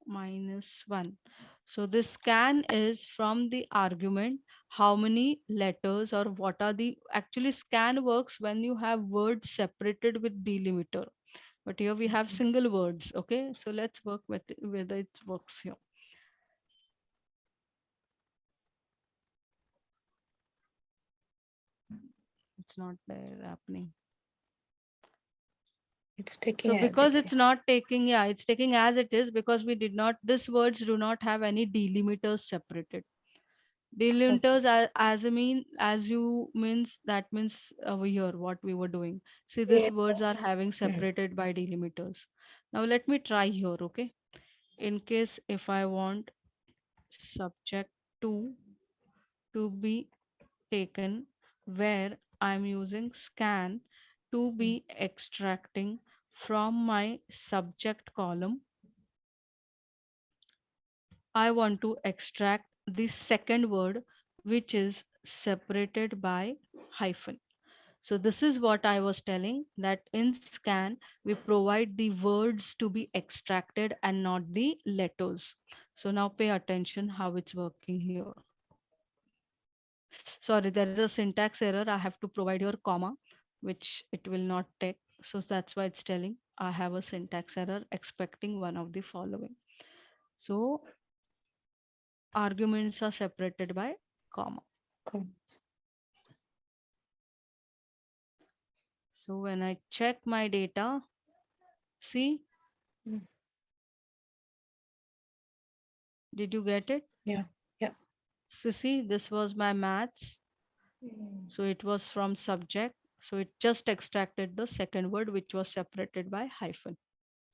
Speaker 1: -1. So this scan is from the argument how many letters or what are the, actually scan works when you have words separated with delimiter. But here we have single words. Okay, so let's work with whether it works here. It's not there happening.
Speaker 4: It's taking
Speaker 1: So
Speaker 4: as it
Speaker 1: because it's
Speaker 4: is.
Speaker 1: not taking, yeah, it's taking as it is because we did not, these words do not have any delimiters separated.
Speaker 4: Okay.
Speaker 1: Delimiters as a mean, as you means, that means over here what we were doing. See, these
Speaker 3: Yes.
Speaker 1: words are having
Speaker 4: Hmm.
Speaker 1: separated by delimiters. Now let me try here, okay? In case if I want subject 2 to be taken where I'm using scan to be extracting from my subject column. I want to extract the second word, which is separated by hyphen. So this is what I was telling, that in scan, we provide the words to be extracted and not the letters. So now pay attention how it's working here. Sorry, there is a syntax error. I have to provide your comma, which it will not take. So that's why it's telling I have a syntax error expecting one of the following. So arguments are separated by comma.
Speaker 4: Cool.
Speaker 1: So when I check my data, see,
Speaker 4: Mm.
Speaker 1: did you get it?
Speaker 4: Yeah. Yeah.
Speaker 1: So see, this was my maths. So it was from subject. So it just extracted the second word, which was separated by hyphen.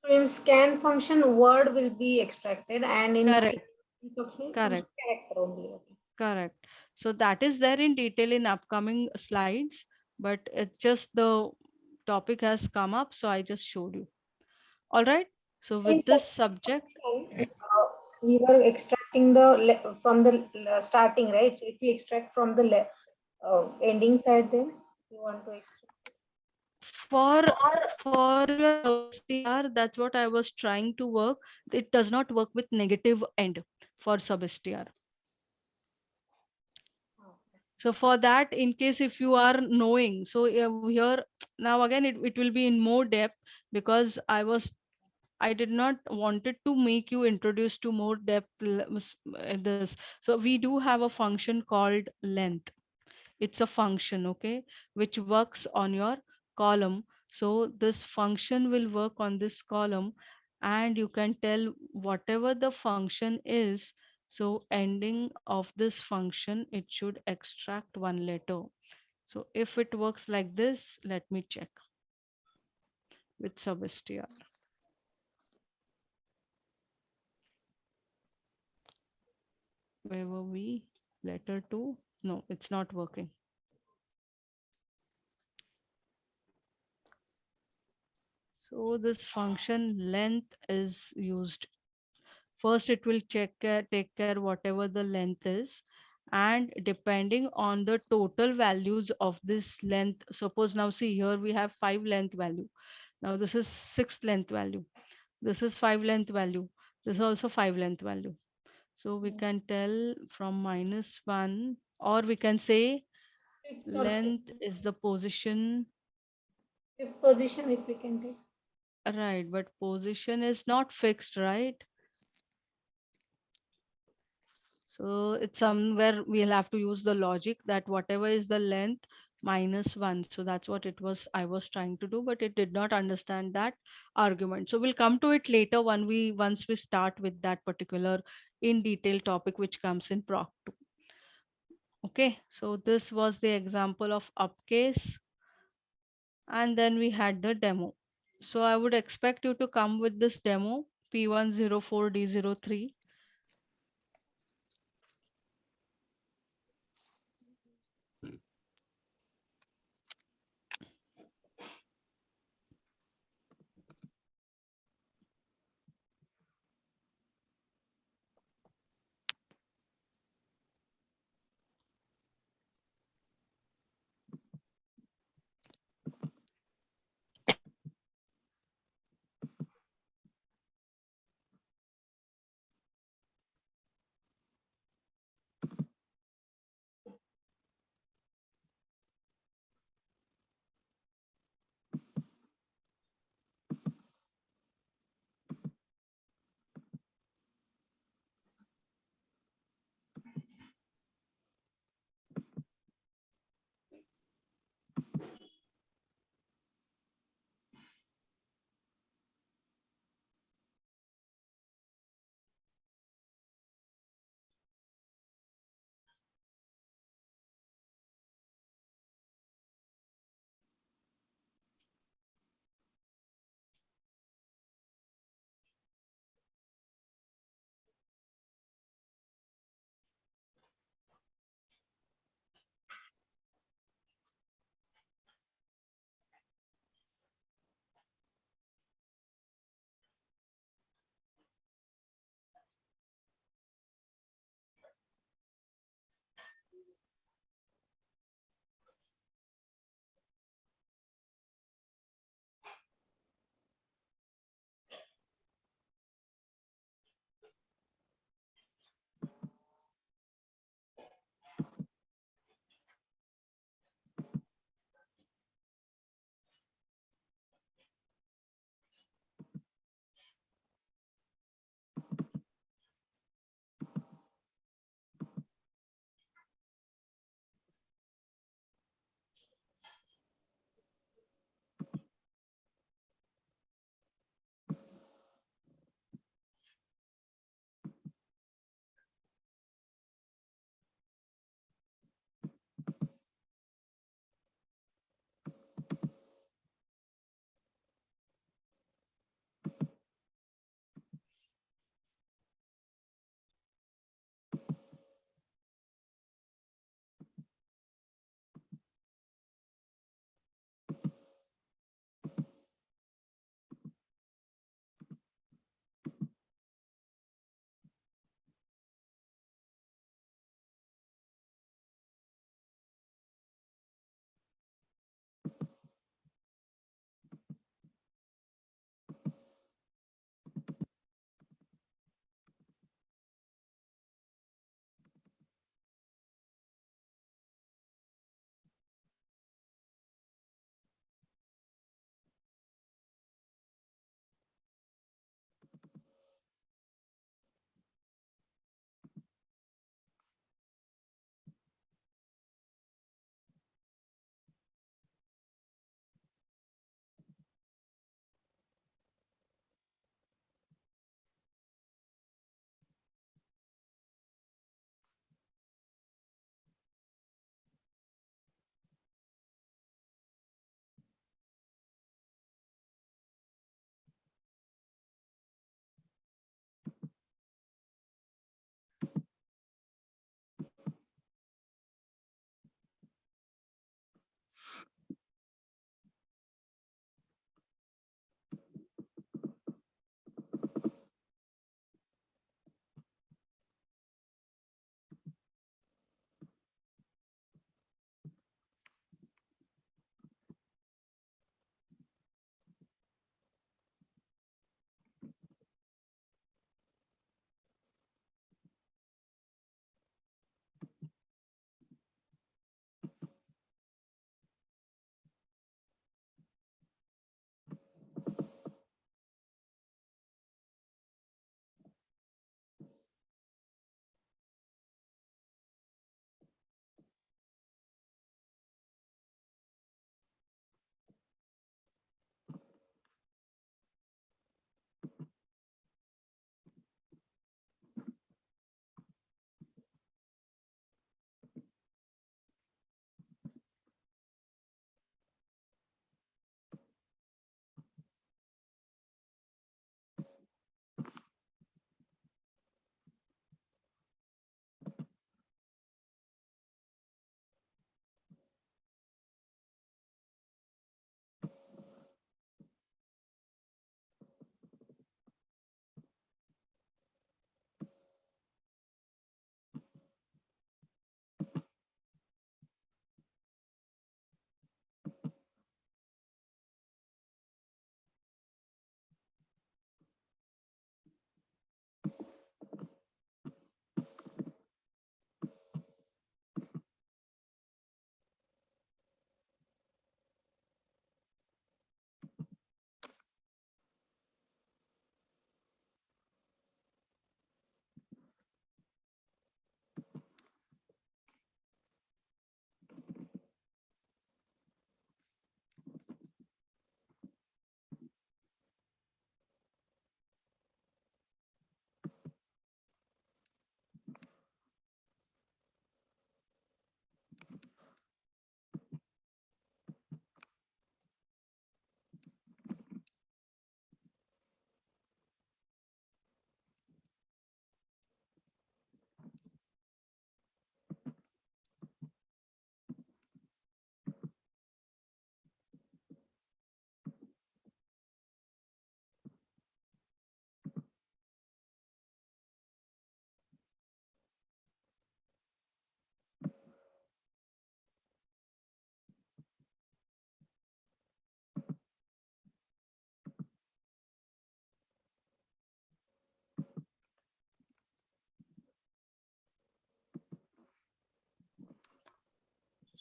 Speaker 3: So in scan function, word will be extracted, and in
Speaker 1: Correct.
Speaker 3: string function,
Speaker 1: Correct.
Speaker 3: character only. Okay.
Speaker 1: Correct. So that is there in detail in upcoming slides, but it's just the topic has come up, so I just showed you. All right. So
Speaker 3: So in
Speaker 1: with this subject,
Speaker 3: function, we were extracting the from the starting, right? So if we extract from the ending side, then you want to extract.
Speaker 1: for for your sub-str, that's what I was trying to work. It does not work with negative end for sub-str. So for that, in case if you are knowing, so here now again it will be in more depth, because I did not wanted to make you introduce to more depth this. So we do have a function called length. It's a function, okay, which works on your column. So this function will work on this column, and you can tell whatever the function is. So ending of this function, it should extract one letter. So if it works like this, let me check with substr. Where were we? Letter 2. No, it's not working. So this function length is used. First, it will take care whatever the length is, and depending on the total values of this length. Suppose now see here we have 5 length value. Now this is 6 length value. This is 5 length value. This is also 5 length value. So we can tell from -1, or we can say
Speaker 3: Fifth or
Speaker 1: length is the position.
Speaker 3: fifth position, if we can take.
Speaker 1: Right, but position is not fixed, right? So it's somewhere we'll have to use the logic that whatever is the length -1. So that's what it was I was trying to do, but it did not understand that argument. So we'll come to it later when once we start with that particular in detail topic which comes in Proc 2. Okay, so this was the example of upcase, and then we had the demo. So I would expect you to come with this demo P104D03.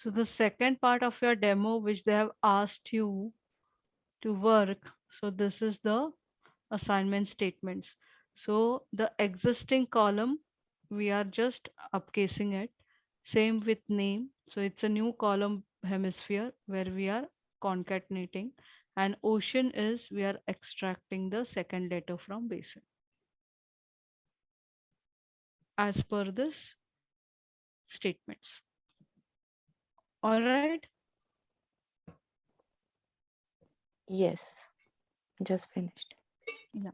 Speaker 1: So the second part of your demo, which they have asked you to work, so this is the assignment statements. So the existing column, we are just upcasing it. Same with name. So it's a new column hemisphere where we are concatenating. And ocean is we are extracting the second letter from basin as per this statements. All right.
Speaker 2: Yes, just finished.
Speaker 1: Yeah.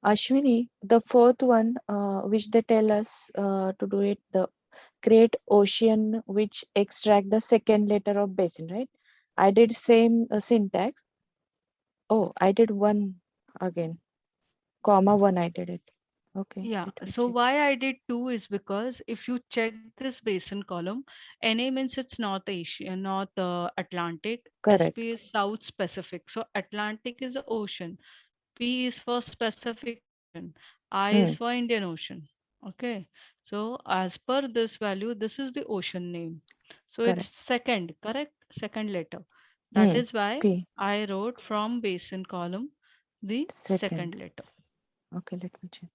Speaker 2: Ashwini, the fourth one, which they tell us to do it, the create ocean, which extract the second letter of basin, right? I did same syntax. Oh, I did one again, comma one. I did it. Okay,
Speaker 1: Yeah,
Speaker 2: let me
Speaker 1: so
Speaker 2: check.
Speaker 1: why I did two is because if you check this basin column, NA means it's North Asia, North Atlantic,
Speaker 2: Correct.
Speaker 1: SP is South Pacific. So Atlantic is the ocean, P is for specific ocean, I is
Speaker 2: Hmm.
Speaker 1: for Indian Ocean. Okay, so as per this value, this is the ocean name. So it's
Speaker 2: Correct.
Speaker 1: second, correct? Second letter. That
Speaker 2: Hmm.
Speaker 1: is why
Speaker 2: P.
Speaker 1: I wrote from basin column the
Speaker 2: Second.
Speaker 1: second letter.
Speaker 2: Okay, let me check.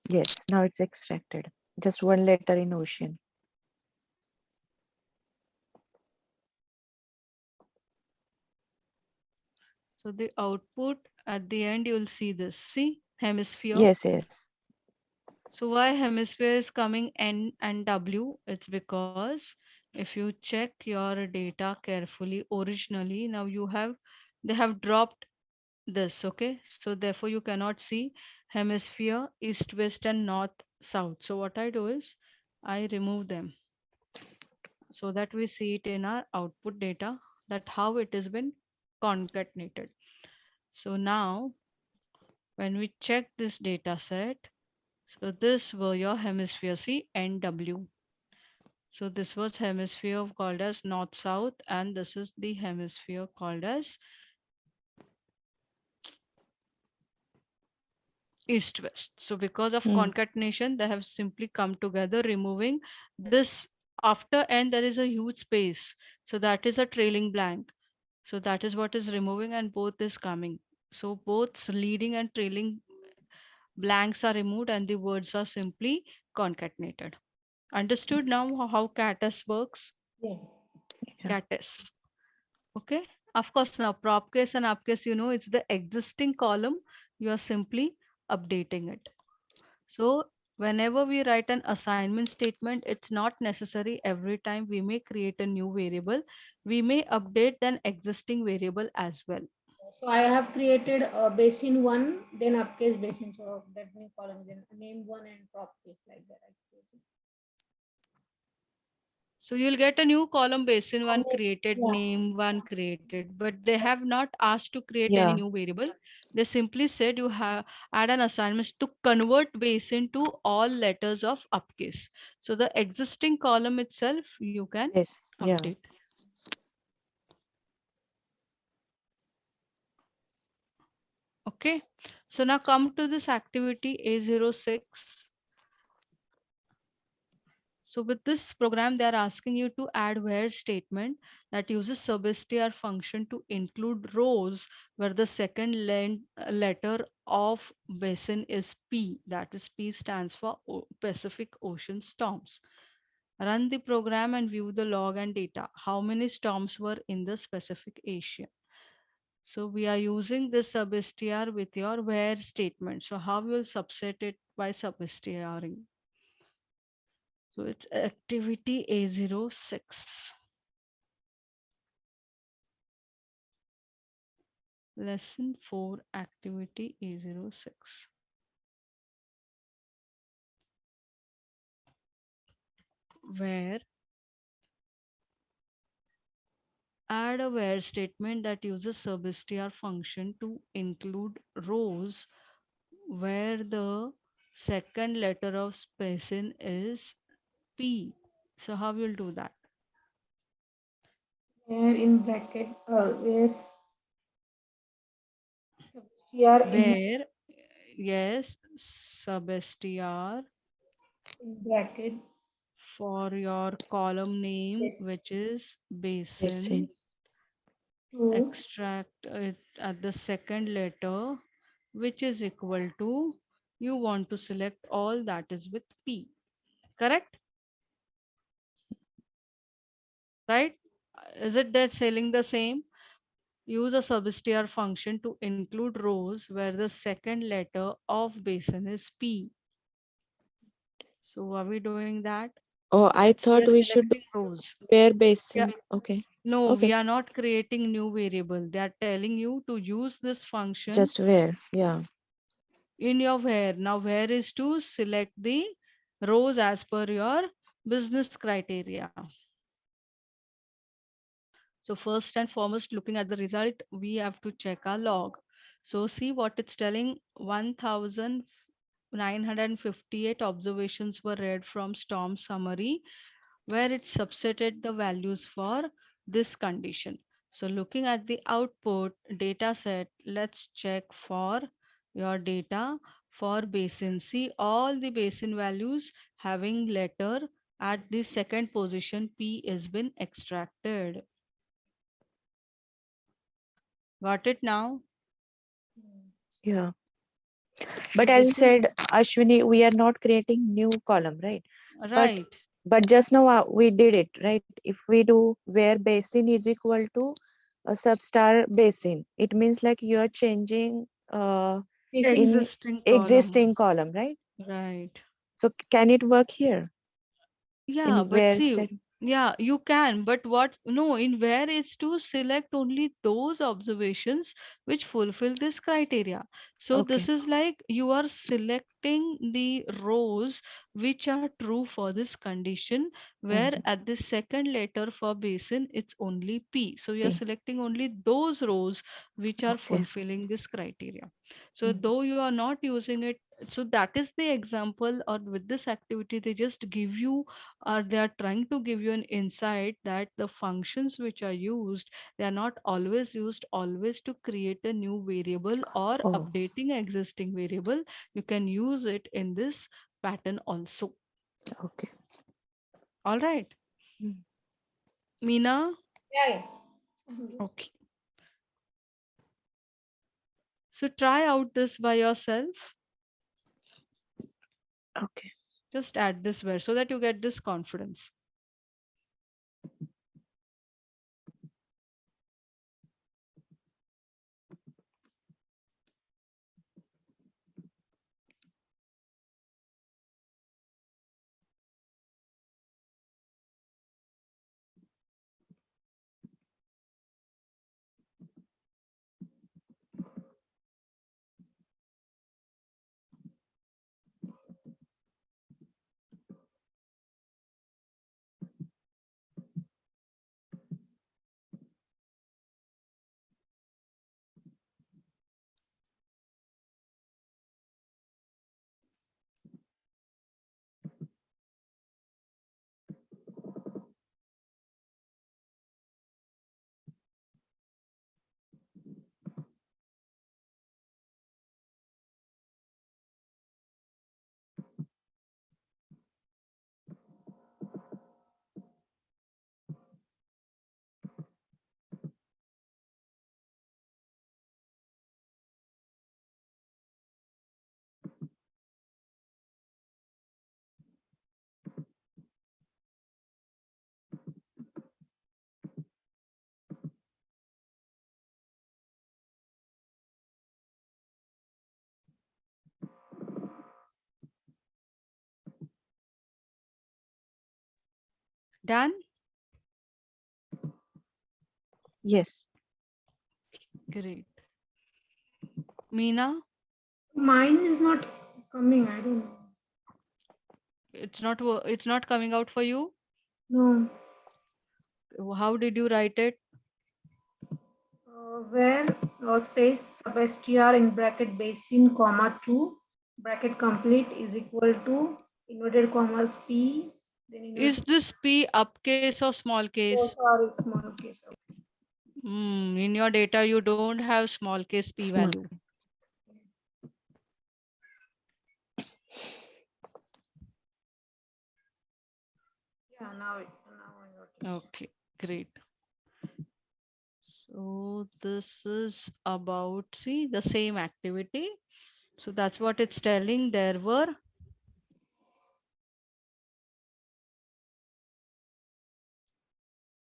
Speaker 2: Yes, now it's extracted. Just one letter in ocean.
Speaker 1: So the output at the end, you'll see this. See, hemisphere.
Speaker 2: Yes, yes.
Speaker 1: So why hemisphere is coming N and W? It's because if you check your data carefully, originally, now they have dropped this, okay? So therefore you cannot see hemisphere, east, west, and north, south. So what I do is I remove them so that we see it in our output data that how it has been concatenated. So now when we check this data set, so this were your hemisphere C and W. So this was hemisphere called as north south, and this is the hemisphere called as east west. So because of
Speaker 2: Hmm.
Speaker 1: concatenation, they have simply come together, removing this. After n there is a huge space, so that is a trailing blank. So that is what is removing, and both is coming. So both leading and trailing blanks are removed, and the words are simply concatenated. Understood now how catus works?
Speaker 3: Yeah.
Speaker 2: Yeah.
Speaker 1: Catus. Okay. Of course, now prop case and up case, it's the existing column. You are simply updating it. So whenever we write an assignment statement, it's not necessary every time we may create a new variable. We may update an existing variable as well.
Speaker 3: So I have created a basin one, then upcase basin. So that new column, then name one and prop case like that. I created.
Speaker 1: So you'll get a new column basin
Speaker 3: And
Speaker 1: one
Speaker 3: then,
Speaker 1: created,
Speaker 3: yeah.
Speaker 1: name one created, but they have not asked to create any
Speaker 2: Yeah.
Speaker 1: new variable. They simply said you have add an assignment to convert basin to all letters of upcase. So the existing column itself you can
Speaker 2: Yes. Yeah.
Speaker 1: update. Okay. So now come to this activity A06. So with this program, they are asking you to add where statement that uses substr function to include rows where the second letter of basin is P. That is P stands for Pacific Ocean storms. Run the program and view the log and data. How many storms were in the specific Asia? So we are using this substr with your where statement. So how you will subset it by substring? So it's activity A06. Lesson 4, activity A06. Where add a where statement that uses substr function to include rows where the second letter of spacing is P. So how you'll do that?
Speaker 3: Where in bracket, where substr
Speaker 1: Where, yes, substr
Speaker 3: in bracket
Speaker 1: for your column name,
Speaker 3: yes,
Speaker 1: which is basin,
Speaker 2: Basin.
Speaker 3: to
Speaker 1: extract it at the second letter, which is equal to, you want to select all that is with P, correct? Right? Is it that selling the same? Use a substr function to include rows where the second letter of basin is P. So are we doing that?
Speaker 2: Oh, I
Speaker 1: We
Speaker 2: thought
Speaker 1: are
Speaker 2: we should do
Speaker 1: selecting rows.
Speaker 2: where
Speaker 1: Yeah.
Speaker 2: basin. Okay.
Speaker 1: No, we
Speaker 2: Okay.
Speaker 1: are not creating new variable. They are telling you to use this function
Speaker 2: Just where. Yeah.
Speaker 1: in your where. Now where is to select the rows as per your business criteria. So first and foremost, looking at the result, we have to check our log. So see what it's telling. 1958 observations were read from storm summary, where it subsetted the values for this condition. So looking at the output data set, let's check for your data for basin. See all the basin values having letter at the second position P is been extracted. Got it now?
Speaker 2: Yeah.
Speaker 1: So
Speaker 2: But as you
Speaker 1: this is
Speaker 2: said, Ashwini, we are not creating new column, right? But
Speaker 1: right.
Speaker 2: just now we did it, right? If we do where basin is equal to a substar basin, it means like you are changing
Speaker 3: basin.
Speaker 2: in
Speaker 1: Existing column.
Speaker 2: existing column, right?
Speaker 1: Right.
Speaker 2: So can it work here
Speaker 1: Yeah,
Speaker 2: in
Speaker 1: but
Speaker 2: where
Speaker 1: see,
Speaker 2: state?
Speaker 1: yeah, you can, but what, no, in where is to select only those observations which fulfill this criteria. So
Speaker 2: Okay.
Speaker 1: this is like you are selecting the rows which are true for this condition, where
Speaker 2: Mhm.
Speaker 1: at the second letter for basin, it's only P. So you are
Speaker 2: P.
Speaker 1: selecting only those rows which are
Speaker 2: Okay.
Speaker 1: fulfilling this criteria. So
Speaker 2: Mhm.
Speaker 1: though you are not using it So that is the example, or with this activity they just give you, or they are trying to give you an insight that the functions which are used, they are not always used always to create a new variable or
Speaker 2: Oh,
Speaker 1: updating existing variable. You can use it in this pattern also.
Speaker 2: okay.
Speaker 1: All right,
Speaker 2: Mm.
Speaker 1: Meena.
Speaker 3: Yeah, yeah. Mhm.
Speaker 1: Okay, so try out this by yourself.
Speaker 2: Okay.
Speaker 1: Just add this where so that you get this confidence. Done.
Speaker 2: Yes.
Speaker 1: Great. Meena,
Speaker 3: Mine is not coming. I don't know.
Speaker 1: it's not coming out for you.
Speaker 3: No.
Speaker 1: How did you write it?
Speaker 3: Where space substr in bracket basin comma 2 bracket complete is equal to inverted commas p then
Speaker 1: Is
Speaker 3: inverted.
Speaker 1: this P uppercase or small
Speaker 3: Oh,
Speaker 1: case?
Speaker 3: sorry, small case.
Speaker 1: In your data, you don't have small case P
Speaker 2: Small.
Speaker 1: value.
Speaker 3: Yeah, now I got it.
Speaker 1: Okay, great. So this is about, see, the same activity. So that's what it's telling. There were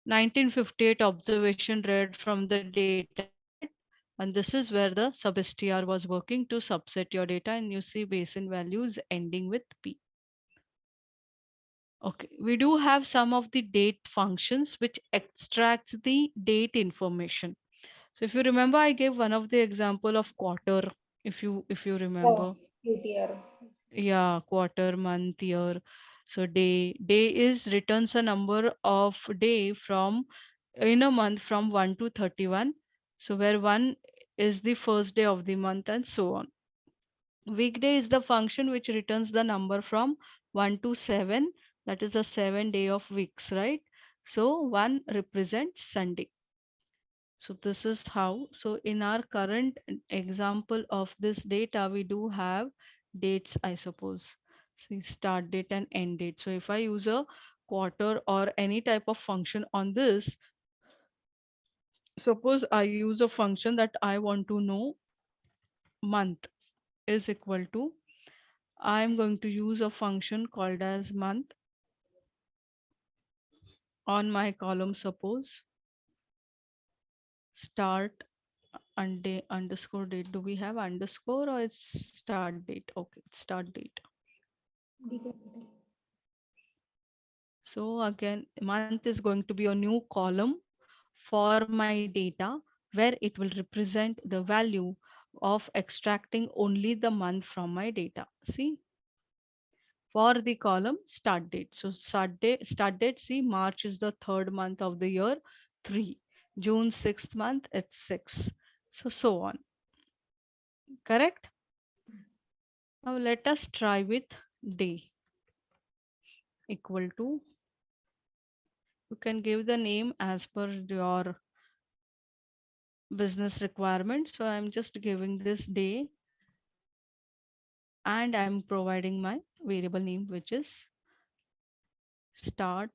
Speaker 1: 1958 observation read from the data set, and this is where the sub-str was working to subset your data, and you see basin values ending with P. Okay, we do have some of the date functions which extracts the date information. So if you remember, I gave one of the example of quarter, if you
Speaker 3: Oh,
Speaker 1: remember.
Speaker 3: UTR.
Speaker 1: Yeah, quarter, month, year. So day is returns a number of day from in a month from 1 to 31. So where 1 is the first day of the month and so on. Weekday is the function which returns the number from 1 to 7. That is the 7 day of weeks, right? So 1 represents Sunday. So this is how. So in our current example of this data, we do have dates, I suppose. See, start date and end date. So if I use a quarter or any type of function on this, suppose I use a function that I want to know month is equal to, I'm going to use a function called as month on my column, suppose start and day underscore date. Do we have underscore or it's start date? Okay, it's start date.
Speaker 3: D capital.
Speaker 1: So again, month is going to be a new column for my data where it will represent the value of extracting only the month from my data. See, for the column start date. So start date, see, March is the third month of the year, 3. June, sixth month, it's 6. So on. Correct? Now let us try with day equal to, you can give the name as per your business requirement. So I'm just giving this day and I'm providing my variable name, which is start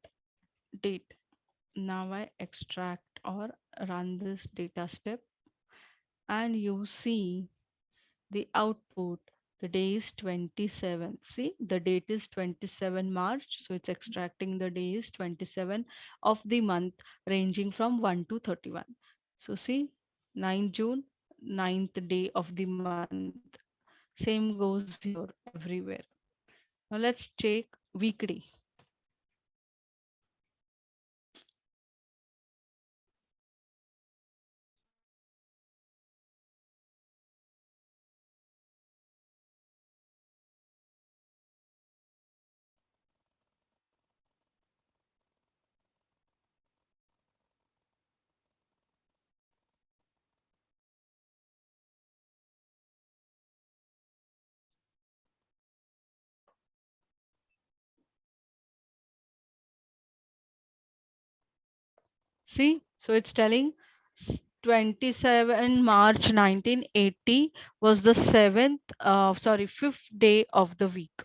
Speaker 1: date. Now I extract or run this data step and you see the output. The day is 27. See, the date is 27 March. So it's extracting the days 27 of the month ranging from 1 to 31. So see, 9 June, ninth day of the month. Same goes here everywhere. Now let's check weekday. See, so it's telling 27 March 1980 was the fifth day of the week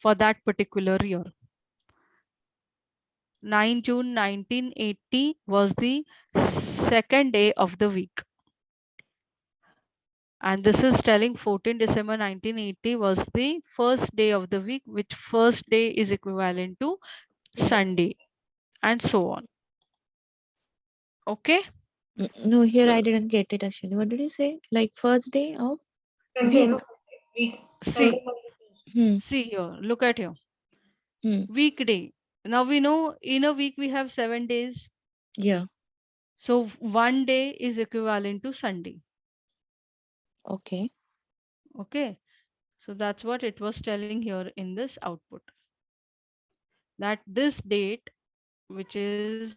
Speaker 1: for that particular year. 9 June 1980 was the second day of the week. And this is telling 14 December 1980 was the first day of the week, which first day is equivalent to Sunday, and so on. Okay?
Speaker 2: No, here I
Speaker 1: So,
Speaker 2: didn't get it, Ashwini. What did you say? Like first day of?
Speaker 3: Sunday,
Speaker 1: week.
Speaker 3: no? Week.
Speaker 1: See,
Speaker 3: Sunday, Monday, Tuesday.
Speaker 2: Hmm.
Speaker 1: see here, look at here.
Speaker 2: Hmm.
Speaker 1: Weekday. Now we know in a week we have 7 days.
Speaker 2: Yeah.
Speaker 1: So one day is equivalent to Sunday.
Speaker 2: Okay.
Speaker 1: Okay. So that's what it was telling here in this output. That this date, which is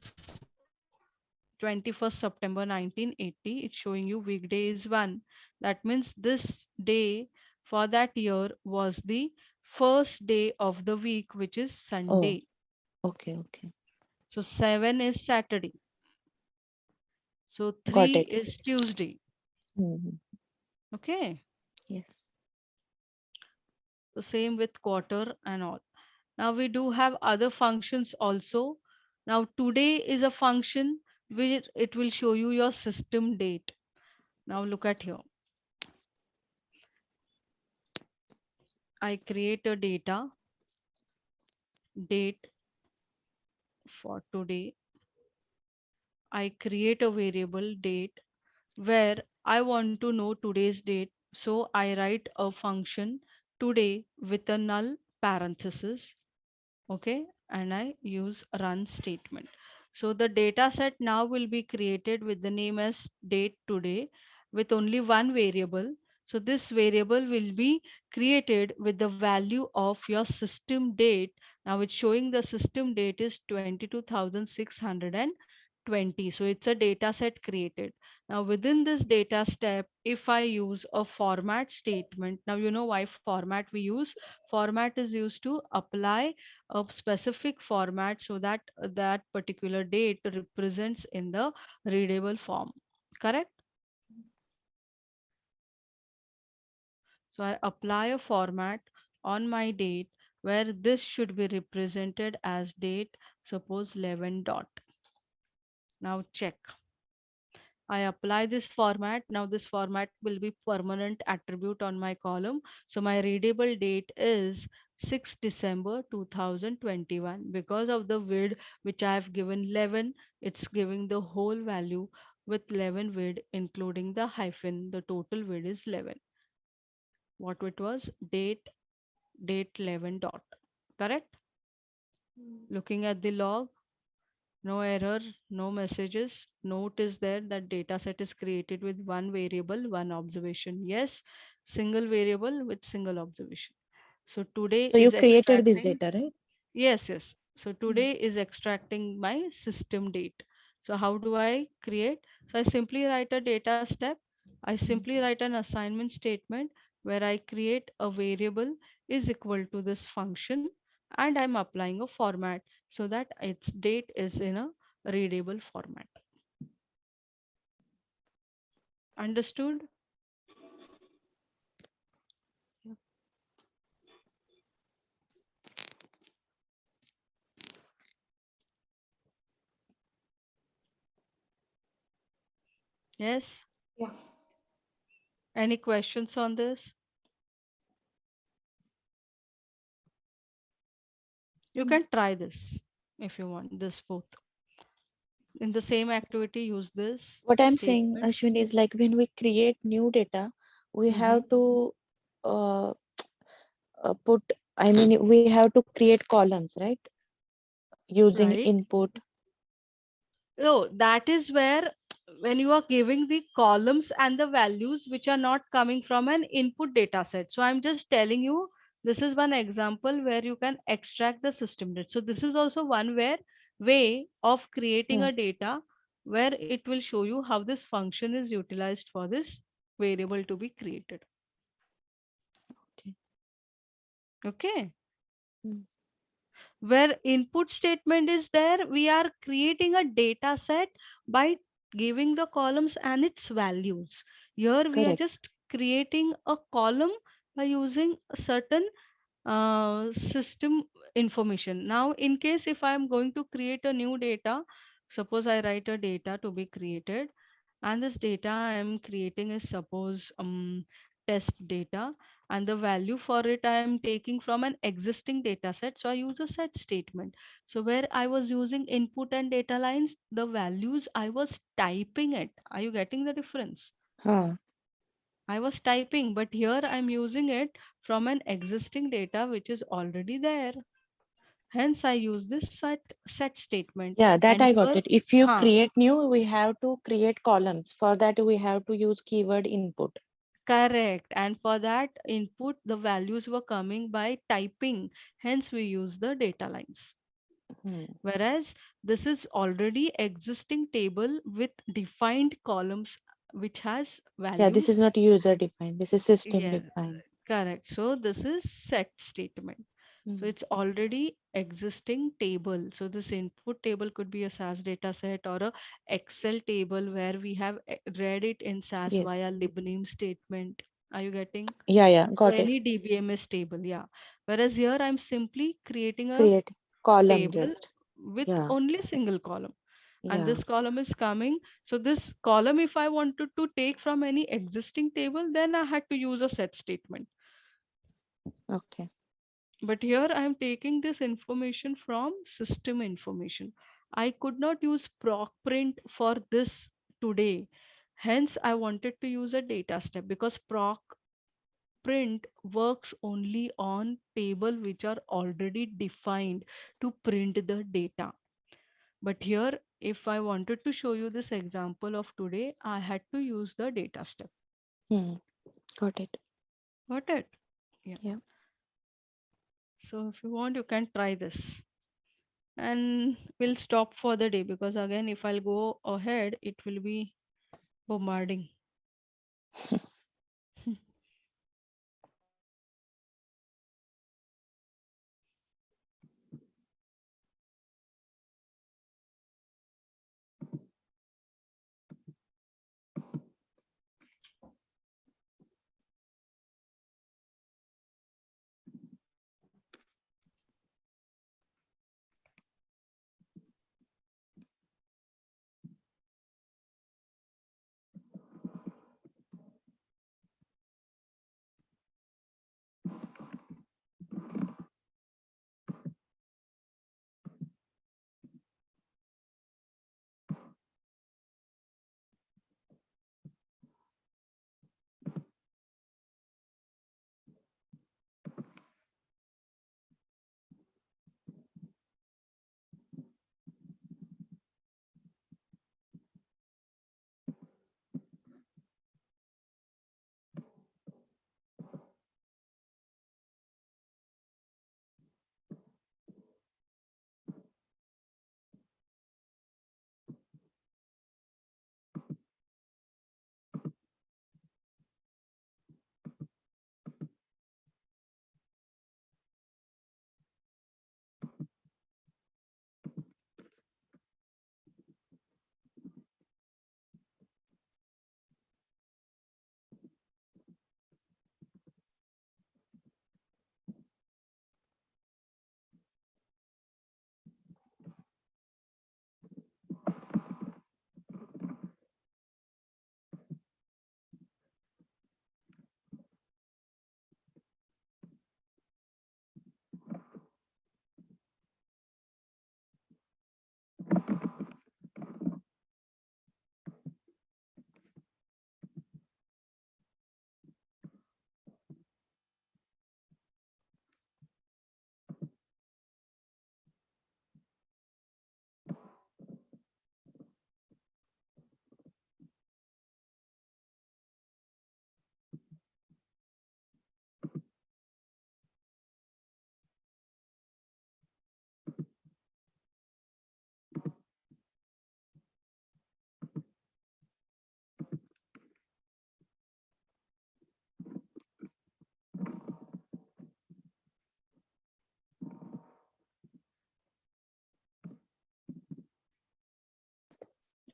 Speaker 1: 21st September 1980, it's showing you weekday is 1. That means this day for that year was the first day of the week, which is
Speaker 2: Oh,
Speaker 1: Sunday.
Speaker 2: okay, okay.
Speaker 1: So 7 is Saturday. So
Speaker 2: Got
Speaker 1: 3
Speaker 2: it.
Speaker 1: is Tuesday.
Speaker 2: Hmm.
Speaker 1: Okay.
Speaker 2: Yes.
Speaker 1: So same with quarter and all. Now we do have other functions also. Now today is a function where it will show you your system date. Now look at here. I create a date for today. I create a variable date where I want to know today's date. So I write a function today with a null parenthesis. Okay, and I use run statement. So the data set now will be created with the name as date today with only one variable. So this variable will be created with the value of your system date. Now it's showing the system date is 22,620. So it's a data set created. Now within this data step, if I use a format statement, now you know why format we use. Format is used to apply a specific format so that that particular date represents in the readable form. Correct? So I apply a format on my date where this should be represented as date, suppose 11 dot. Now check. I apply this format. Now this format will be permanent attribute on my column. So my readable date is 6 December 2021. Because of the width which I have given 11, it's giving the whole value with 11 width including the hyphen. The total width is 11. What it was? Date 11 dot. Correct? Looking at the log, no error, no messages. Note is there that data set is created with one variable, one observation. Yes, single variable with single observation. So today
Speaker 2: So you
Speaker 1: is
Speaker 2: created this
Speaker 1: extracting.
Speaker 2: data, right?
Speaker 1: Yes. So
Speaker 2: Mm.
Speaker 1: today is extracting my system date. So how do I create? So I simply write a data step. I
Speaker 2: Mm.
Speaker 1: simply write an assignment statement. where I create a variable is equal to this function, and I'm applying a format so that its date is in a readable format. Understood? Yes?
Speaker 3: Yeah.
Speaker 1: Any questions on this? You can try this if you want, this both. In the same activity, use this
Speaker 2: What I'm saying,
Speaker 1: statement.
Speaker 2: Ashwin, is like when we create new data, we
Speaker 1: Mhm.
Speaker 2: have to uh, put, I mean, we have to create columns, right? Using
Speaker 1: Right?
Speaker 2: input.
Speaker 1: No, that is where when you are giving the columns and the values which are not coming from an input data set. So I'm just telling you, this is one example where you can extract the system data. So this is also one way of creating
Speaker 2: Hmm.
Speaker 1: a data where it will show you how this function is utilized for this variable to be created.
Speaker 2: Okay.
Speaker 1: Okay.
Speaker 2: Hmm.
Speaker 1: Where input statement is there, we are creating a data set by giving the columns and its values. Here we are
Speaker 2: Correct.
Speaker 1: just creating a column by using a certain system information. Now in case if I am going to create a new data, suppose I write a data to be created, and this data I am creating is suppose test data, and the value for it I am taking from an existing data set. So I use a set statement. So where I was using input and data lines, the values I was typing it. Are you getting the difference?
Speaker 2: Huh.
Speaker 1: I was typing, but here I'm using it from an existing data which is already there. Hence I use this set statement.
Speaker 2: Yeah, that
Speaker 1: And
Speaker 2: I got
Speaker 1: here,
Speaker 2: it. If you
Speaker 1: huh,
Speaker 2: create new, we have to create columns. For that, we have to use keyword input.
Speaker 1: correct. And for that input, the values were coming by typing. Hence we use the data lines.
Speaker 2: Hmm.
Speaker 1: Whereas this is already existing table with defined columns which has
Speaker 2: Yeah, this is
Speaker 1: values.
Speaker 2: not user defined. This is system
Speaker 1: Yeah,
Speaker 2: defined.
Speaker 1: correct. So this is set statement. So
Speaker 2: Hmm.
Speaker 1: it's already existing table. So this input table could be a SAS data set or a Excel table where we have read it in SAS
Speaker 2: Yes.
Speaker 1: via libname statement. Are you getting?
Speaker 2: Yeah,
Speaker 1: So
Speaker 2: got it.
Speaker 1: any DBMS table, yeah. Whereas here I'm simply creating a
Speaker 2: Create column
Speaker 1: table
Speaker 2: just.
Speaker 1: with
Speaker 2: Yeah,
Speaker 1: only a single column, and
Speaker 2: yeah.
Speaker 1: this column is coming. So this column, if I wanted to take from any existing table, then I had to use a set statement.
Speaker 2: Okay.
Speaker 1: But here I am taking this information from system information. I could not use proc print for this today. Hence I wanted to use a data step, because proc print works only on table which are already defined to print the data. But here, if I wanted to show you this example of today, I had to use the data step.
Speaker 2: Hmm. Got it.
Speaker 1: Got it? Yeah.
Speaker 2: Yeah.
Speaker 1: So if you want, you can try this. And we'll stop for the day, because again, if I'll go ahead, it will be bombarding.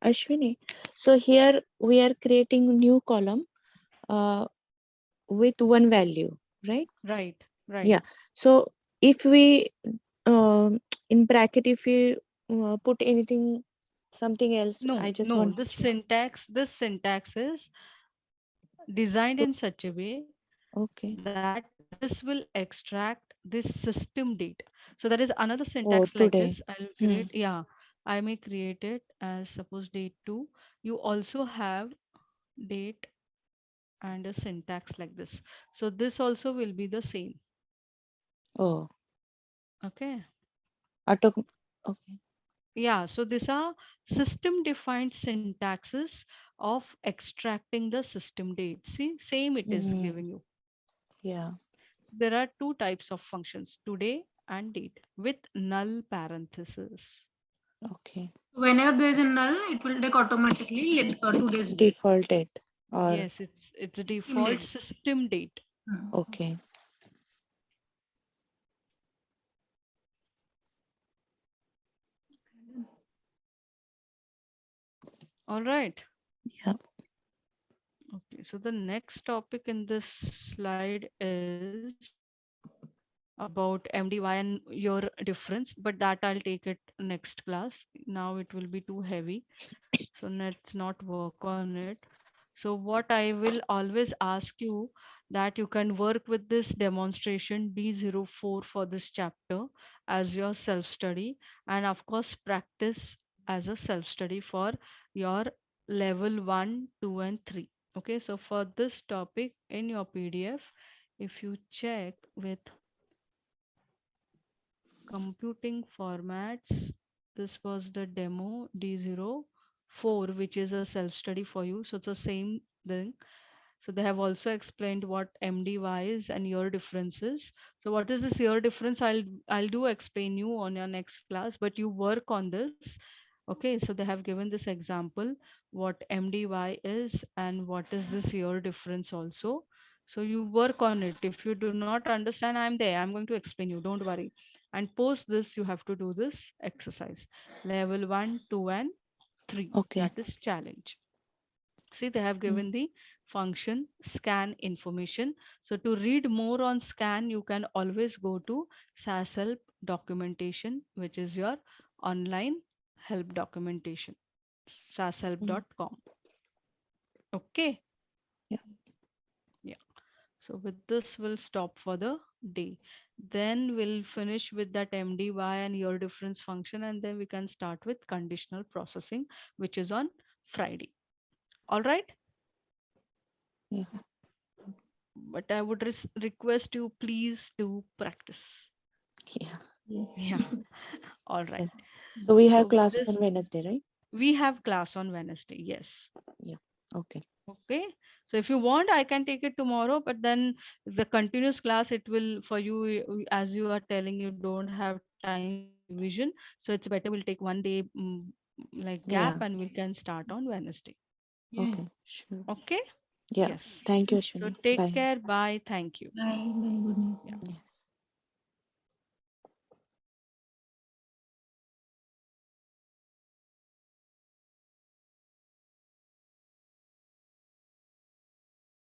Speaker 2: Ashwini, so here we are creating new column uh, with one value, right?
Speaker 1: Right, right.
Speaker 2: Yeah. So if we in bracket, if we put anything, something else, I
Speaker 1: No,
Speaker 2: just
Speaker 1: no,
Speaker 2: want.
Speaker 1: this syntax is designed in such a way
Speaker 2: Okay.
Speaker 1: that this will extract this system date. So there is another syntax
Speaker 2: Oh,
Speaker 1: like this.
Speaker 2: today.
Speaker 1: I'll create,
Speaker 2: Hmm.
Speaker 1: yeah, I may create it as suppose date 2. You also have date and a syntax like this. So this also will be the same.
Speaker 2: Oh,
Speaker 1: Okay.
Speaker 2: auto. Okay.
Speaker 1: Yeah, so these are system defined syntaxes of extracting the system date. See, same it is
Speaker 2: Hmm.
Speaker 1: giving you.
Speaker 2: Yeah.
Speaker 1: There are two types of functions, today and date, with null parenthesis.
Speaker 2: Okay.
Speaker 3: Whenever there is a null, it will take automatically today's date.
Speaker 2: Default it or
Speaker 1: Yes, it's a
Speaker 3: System
Speaker 1: default
Speaker 3: date.
Speaker 1: system date.
Speaker 3: Hmm.
Speaker 2: okay.
Speaker 1: All right.
Speaker 2: Yeah.
Speaker 1: Okay, so the next topic in this slide is about MDY and your difference, but that I'll take it next class. Now it will be too heavy, so let's not work on it. So what I will always ask you that you can work with this demonstration D04 for this chapter as your self study, and of course practice as a self study for your level 1, 2 and 3. Okay, so for this topic in your PDF, if you check with computing formats, this was the demo D04, which is a self study for you. So it's the same thing. So they have also explained what MDY is and your differences. So what is this year difference? I'll do explain you on your next class, but you work on this. Okay, so they have given this example what MDY is and what is this year difference also. So you work on it. If you do not understand, I'm there. I'm going to explain you. Don't worry. And post this, you have to do this exercise. Level 1, 2, and 3.
Speaker 2: Okay.
Speaker 1: That is challenge. See, they have
Speaker 2: Mm.
Speaker 1: given the function scan information. So to read more on scan, you can always go to SAS help documentation, which is your online help documentation,
Speaker 2: Mm.
Speaker 1: sashelp.com. Okay.
Speaker 2: Yeah.
Speaker 1: Yeah. So with this, we'll stop for the day. Then we'll finish with that MDY and your difference function, and then we can start with conditional processing, which is on Friday. All right.
Speaker 2: Yeah.
Speaker 1: But I would request you please do practice.
Speaker 2: Yeah.
Speaker 1: Yeah. All right.
Speaker 2: Yes. So we
Speaker 1: So
Speaker 2: have
Speaker 1: with
Speaker 2: class
Speaker 1: this,
Speaker 2: on Wednesday, right?
Speaker 1: we have class on Wednesday. Yes.
Speaker 2: Yeah. Okay.
Speaker 1: Okay. So if you want, I can take it tomorrow, but then the continuous class, it will for you, as you are telling, you don't have time revision. So it's better we'll take one day like gap
Speaker 2: Yeah.
Speaker 1: and we can start on Wednesday.
Speaker 3: Yeah.
Speaker 2: Okay. Sure.
Speaker 1: Okay.
Speaker 2: Yeah.
Speaker 1: Yes.
Speaker 2: Thank you,
Speaker 1: So
Speaker 2: Ashwini.
Speaker 1: take
Speaker 2: Bye.
Speaker 1: care. Bye. Thank you.
Speaker 3: Bye. Bye. Good night.
Speaker 1: Yeah.
Speaker 2: Yes.